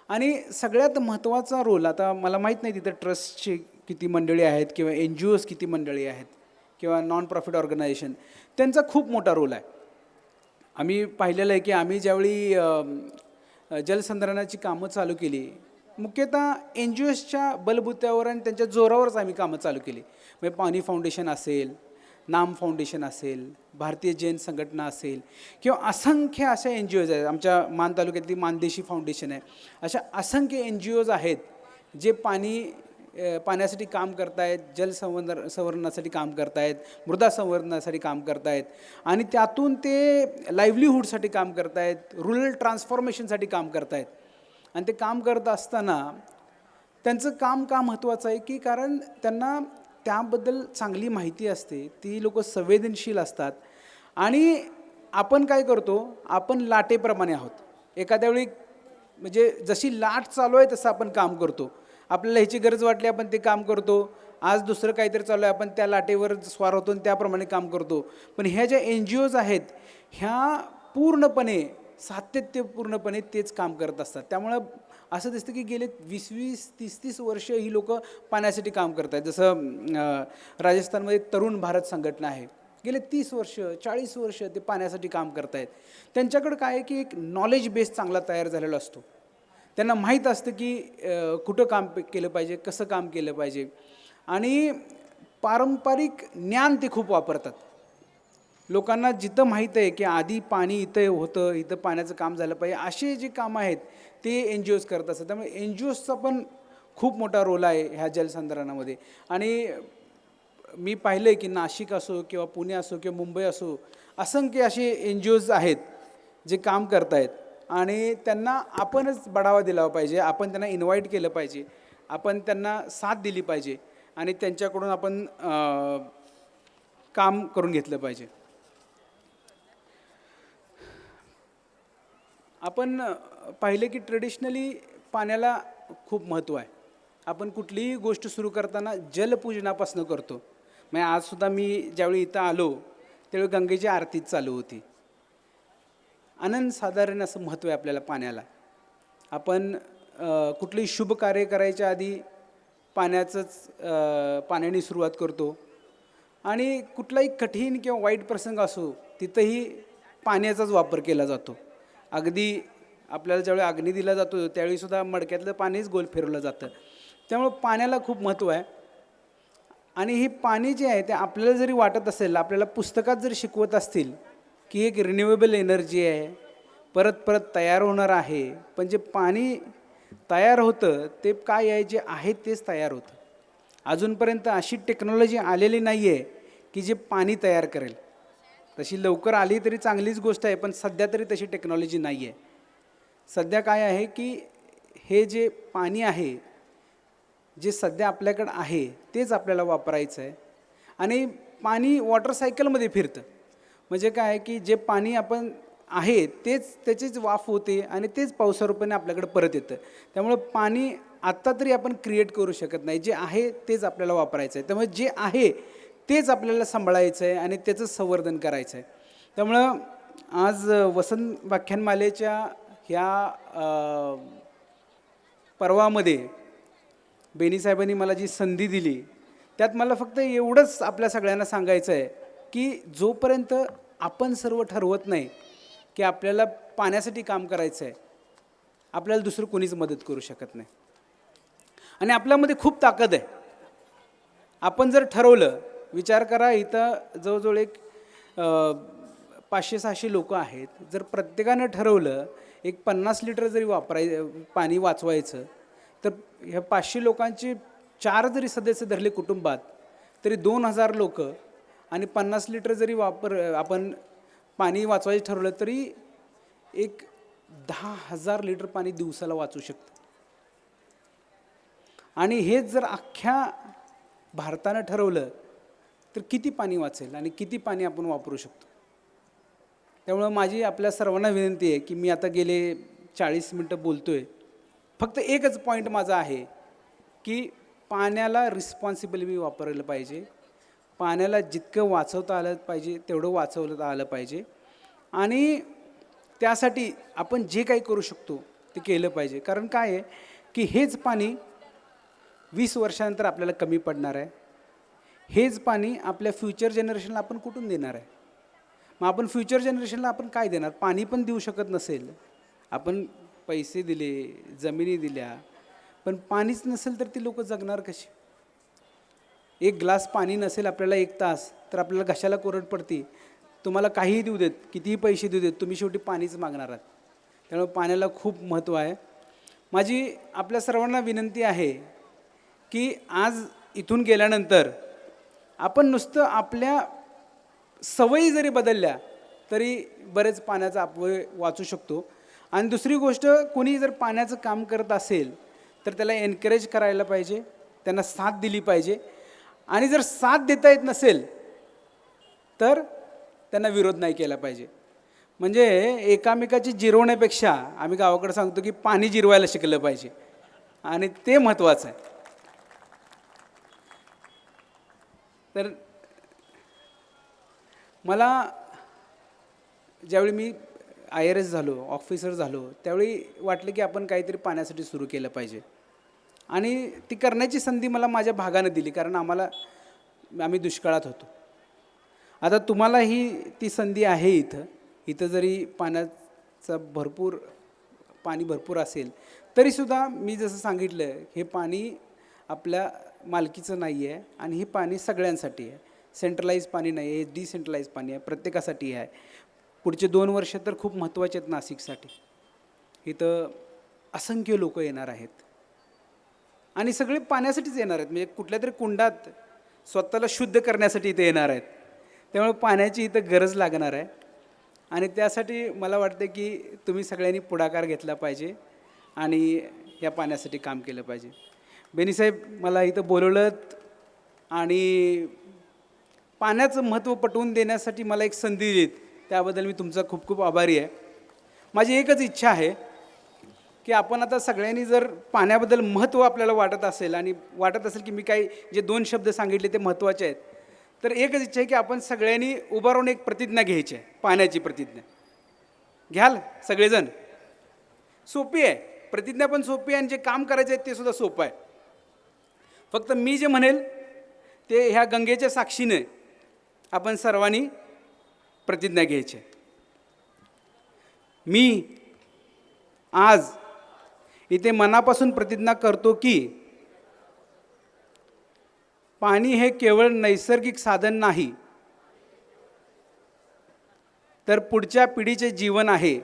आणि सगळ्यात महत्त्वाचा रोल, आता मला माहीत नाही तिथं ट्रस्टची किती मंडळी आहेत किंवा NGOज किती मंडळी आहेत किंवा नॉन प्रॉफिट ऑर्गनायझेशन, त्यांचा खूप मोठा रोल आहे. आम्ही पाहिलेलं आहे की आम्ही ज्यावेळी जलसंधारणाची कामं चालू केली, मुख्यतः NGOजच्या बलबुत्यावर आणि त्यांच्या जोरावरच आम्ही कामं चालू केली. म्हणजे पाणी फाउंडेशन असेल, नाम फाउंडेशन असेल, भारतीय जैन संघटना असेल किंवा असंख्य अशा NGOज आहेत. आमच्या मान तालुक्यातली मानदेशी फाउंडेशन आहे. अशा असंख्य NGOज आहेत जे पाण्यासाठी काम करत आहेत, संवर्धनासाठी काम करत आहेत, मृदा संवर्धनासाठी काम करत आहेत आणि त्यातून ते लाईव्हलीहूडसाठी काम करत आहेत, रुरल ट्रान्सफॉर्मेशनसाठी काम करत आहेत. आणि ते काम करत असताना त्यांचं काम का महत्त्वाचं आहे की कारण त्यांना त्याबद्दल चांगली माहिती असते, ती लोक संवेदनशील असतात. आणि आपण काय करतो, आपण लाटेप्रमाणे आहोत. एखाद्या वेळी म्हणजे जशी लाट चालू आहे तसं आपण काम करतो. आपल्याला ह्याची गरज वाटली आपण ते काम करतो, आज दुसरं काहीतरी चालू आहे, आपण त्या लाटेवर स्वार होतो आणि त्याप्रमाणे काम करतो. पण ह्या ज्या NGOज आहेत ह्या पूर्णपणे सातत्यपूर्णपणे तेच काम करत असतात. त्यामुळं असं दिसतं की गेले 20-20, 30-30 वर्ष ही लोक पाण्यासाठी काम करत आहेत. जसं राजस्थानमध्ये तरुण भारत संघटना आहे, गेले 30 वर्ष 40 वर्ष ते पाण्यासाठी काम करत आहेत. त्यांच्याकडं काय आहे की एक नॉलेज बेस चांगला तयार झालेला असतो. त्यांना माहीत असतं की कुठं काम केलं पाहिजे, कसं काम केलं पाहिजे, आणि पारंपरिक ज्ञान ते खूप वापरतात. लोकांना जिथं माहीत आहे की आधी पाणी इथं होतं, इथं पाण्याचं काम झालं पाहिजे, असे जे कामं आहेत ते NGOज करत असतात. त्यामुळे NGOजचा पण खूप मोठा रोल आहे ह्या जलसंधारणामध्ये. आणि मी पाहिलं आहे की नाशिक असो किंवा पुणे असो किंवा मुंबई असो, असंख्य असे NGOज आहेत जे काम करत आहेत. आणि त्यांना आपणच बढावा दिला पाहिजे, आपण त्यांना इन्व्हाइट केलं पाहिजे, आपण त्यांना साथ दिली पाहिजे आणि त्यांच्याकडून आपण काम करून घेतलं पाहिजे. आपण पाहिले की ट्रेडिशनली पाण्याला खूप महत्त्व आहे. आपण कुठलीही गोष्ट सुरू करताना जलपूजनापासून करतो. म्हणजे आजसुद्धा मी ज्यावेळी इथं आलो त्यावेळी गंगेची आरतीच चालू होती. अनन्यसाधारण असं महत्त्व आहे आपल्याला पाण्याला. आपण कुठलीही शुभ कार्य करायच्या आधी पाण्याने सुरुवात करतो. आणि कुठलाही कठीण किंवा वाईट प्रसंग असो तिथंही पाण्याचाच वापर केला जातो. अगदी आपल्याला ज्यावेळी अग्नी दिला जातो त्यावेळीसुद्धा मडक्यातलं पाणीच गोल फिरवलं जातं. त्यामुळं पाण्याला खूप महत्त्व आहे. आणि हे पाणी जे आहे ते आपल्याला जरी वाटत असेल, आपल्याला पुस्तकात जरी शिकवत असतील की एक रिन्युएबल एनर्जी आहे, परत परत तयार होणार आहे, पण जे पाणी तयार होतं ते काय आहे, जे आहे तेच तयार होतं. अजूनपर्यंत अशी टेक्नॉलॉजी आलेली नाही आहे की जे पाणी तयार करेल. तशी लवकर आली तरी चांगलीच गोष्ट आहे, पण सध्या तरी तशी टेक्नॉलॉजी नाही आहे. सध्या काय आहे की हे जे पाणी आहे, जे सध्या आपल्याकडं आहे तेच आपल्याला वापरायचं आहे. आणि पाणी वॉटर सायकलमध्ये फिरतं. म्हणजे काय आहे की जे पाणी आपण आहे तेच त्याचीच वाफ होते आणि तेच पावसारूपाने आपल्याकडे परत येतं. त्यामुळं पाणी आत्ता तरी आपण क्रिएट करू शकत नाही. जे आहे तेच आपल्याला वापरायचं आहे. त्यामुळे जे आहे तेच आपल्याला सांभाळायचं आहे आणि त्याचं संवर्धन करायचं आहे. त्यामुळं आज वसंत व्याख्यानमालेच्या ह्या पर्वामध्ये बेनीसाहेबांनी मला जी संधी दिली त्यात मला फक्त एवढंच आपल्या सगळ्यांना सांगायचं आहे की जोपर्यंत आपण सर्व ठरवत नाही की आपल्याला पाण्यासाठी काम करायचं आहे, आपल्याला दुसरं कोणीच मदत करू शकत नाही. आणि आपल्यामध्ये खूप ताकद आहे. आपण जर ठरवलं, विचार करा इथं जवळजवळ एक 500-600 लोक आहेत. जर प्रत्येकानं ठरवलं एक 50 लिटर जरी पाणी वाचवायचं तर ह्या 500 लोकांचे 4 जरी सदस्य धरले कुटुंबात तरी 2000 लोक आणि 50 लिटर जरी आपण पाणी वाचवायचं ठरवलं तरी एक 10,000 लिटर पाणी दिवसाला वाचू शकतं. आणि हेच जर अख्ख्या भारतानं ठरवलं तर किती पाणी वाचेल आणि किती पाणी आपण वापरू शकतो. त्यामुळं माझी आपल्या सर्वांना विनंती आहे की मी आता गेले 40 मिनटं बोलतो आहे. फक्त एकच पॉईंट माझा आहे की पाण्याला रिस्पॉन्सिबली वापरलं पाहिजे. पाण्याला जितकं वाचवता आलं पाहिजे तेवढं वाचवलं आलं पाहिजे. आणि त्यासाठी आपण जे काही करू शकतो ते केलं पाहिजे. कारण काय आहे की हेच पाणी 20 वर्षानंतर आपल्याला कमी पडणार आहे. हेच पाणी आपल्या फ्युचर जनरेशनला आपण कुठून देणार आहे. मग आपण फ्युचर जनरेशनला आपण काय देणार. पाणी पण देऊ शकत नसेल, आपण पैसे दिले, जमिनी दिल्या, पण पाणीच नसेल तर ती लोक जगणार कशी. एक ग्लास पाणी नसेल आपल्याला 1 तास तर आपल्याला घशाला कोरड पडते. तुम्हाला काहीही देऊ देत, कितीही पैसे देऊ देत, तुम्ही शेवटी पाणीच मागणार आहात. त्यामुळे पाण्याला खूप महत्त्व आहे. माझी आपल्या सर्वांना विनंती आहे की आज इथून गेल्यानंतर आपण नुसतं आपल्या सवयी जरी बदलल्या तरी बरेच पाण्याचा अपव्यय वाचू शकतो. आणि दुसरी गोष्ट, कोणी जर पाण्याचं काम करत असेल तर त्याला एनकरेज करायला पाहिजे, त्यांना साथ दिली पाहिजे. आणि जर साथ देता येत नसेल तर त्यांना विरोध नाही केला पाहिजे. म्हणजे एकामेकाची जिरवण्यापेक्षा आम्ही गावाकडे सांगतो की पाणी जिरवायला शिकलं पाहिजे आणि ते महत्त्वाचं आहे. तर मला ज्यावेळी मी IRS झालो, ऑफिसर झालो, त्यावेळी वाटलं की आपण काहीतरी पाण्यासाठी सुरू केलं पाहिजे. आणि ती करण्याची संधी मला माझ्या भागानं दिली, कारण आम्ही दुष्काळात होतो. आता तुम्हालाही ती संधी आहे. इथं जरी पाणी भरपूर असेल तरीसुद्धा मी जसं सांगितलं, हे पाणी आपल्या मालकीचं नाही आहे आणि हे पाणी सगळ्यांसाठी आहे. सेंट्रलाइज पाणी नाही आहे, डिसेंट्रलाइज पाणी आहे, प्रत्येकासाठी आहे. पुढचे 2 वर्ष तर खूप महत्त्वाचे आहेत नाशिकसाठी. इथं असंख्य लोक येणार आहेत आणि सगळे पाण्यासाठीच येणार आहेत. म्हणजे कुठल्या तरी कुंडात स्वतःला शुद्ध करण्यासाठी इथे येणार आहेत. त्यामुळे पाण्याची इथं गरज लागणार आहे आणि त्यासाठी मला वाटतं की तुम्ही सगळ्यांनी पुढाकार घेतला पाहिजे आणि या पाण्यासाठी काम केलं पाहिजे. बेनीसाहेब, मला इथं बोलवलं आणि पाण्याचं महत्त्व पटवून देण्यासाठी मला एक संधी दिलीत, त्याबद्दल मी तुमचा खूप खूप आभारी आहे. माझी एकच इच्छा आहे की आपण आता सगळ्यांनी जर पाण्याबद्दल महत्त्व आपल्याला वाटत असेल की मी काही जे 2 शब्द सांगितले ते महत्त्वाचे आहेत, तर एकच इच्छा आहे की आपण सगळ्यांनी उभं राहून एक प्रतिज्ञा घ्यायची आहे, पाण्याची प्रतिज्ञा. घ्याल सगळेजण? सोपी आहे प्रतिज्ञा, पण सोपी आहे आणि जे काम करायचं आहे ते सुद्धा सोपं आहे. फक्त मी जे म्हणेल ते ह्या गंगेच्या साक्षीने आपण सर्वांनी प्रतिज्ञा घ्यायची. मी आज इथे मनापासून प्रतिज्ञा करतो की पाणी हे केवळ नैसर्गिक साधन नाही, तर पुढच्या पिढीचे जीवन आहे,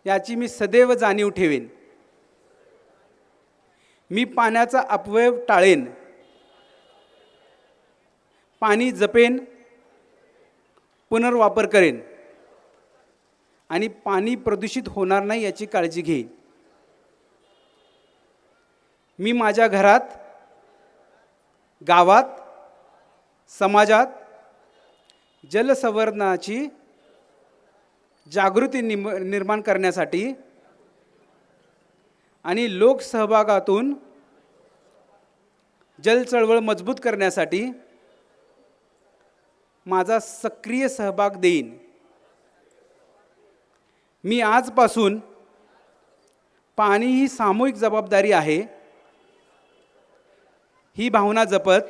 याची मी सदैव जाणीव ठेवेन. मी पाण्याचा अपव्यय टाळेन, पाणी जपेन, पुनर्वापर करेन आणि पाणी प्रदूषित होणार नाही याची काळजी घेईन. मी माझ्या घरात, गावात, समाजात जलसंवर्धनाची जागृती निर्माण करण्यासाठी आणि लोकसहभागातून जल चळवळ मजबूत करण्यासाठी माझा सक्रिय सहभाग देईन. मी आजपासून पाणी ही सामूहिक जबाबदारी आहे ही भावना जपत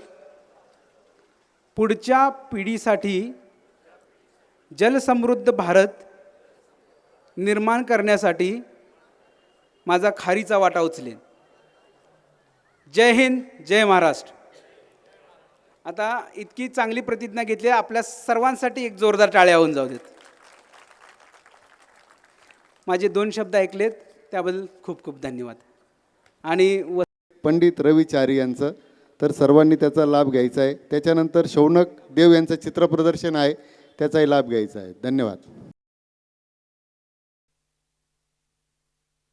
पुढच्या पिढीसाठी जलसमृद्ध भारत निर्माण करण्यासाठी माझा खारीचा वाटा उचलेन. जय हिंद, जय महाराष्ट्र. आता इतकी चांगली प्रतिज्ञा घेतली, आपल्या सर्वांसाठी एक जोरदार टाळ्या होऊन जाऊ देत. माझे 2 शब्द ऐकलेत त्याबद्दल खूप खूप धन्यवाद. आणि पंडित रविचारी यांचं, तर सर्वांनी त्याचा लाभ घ्यायचा आहे. त्याच्यानंतर शौनक देव यांचं चित्रप्रदर्शन आहे, त्याचाही लाभ घ्यायचा आहे. धन्यवाद.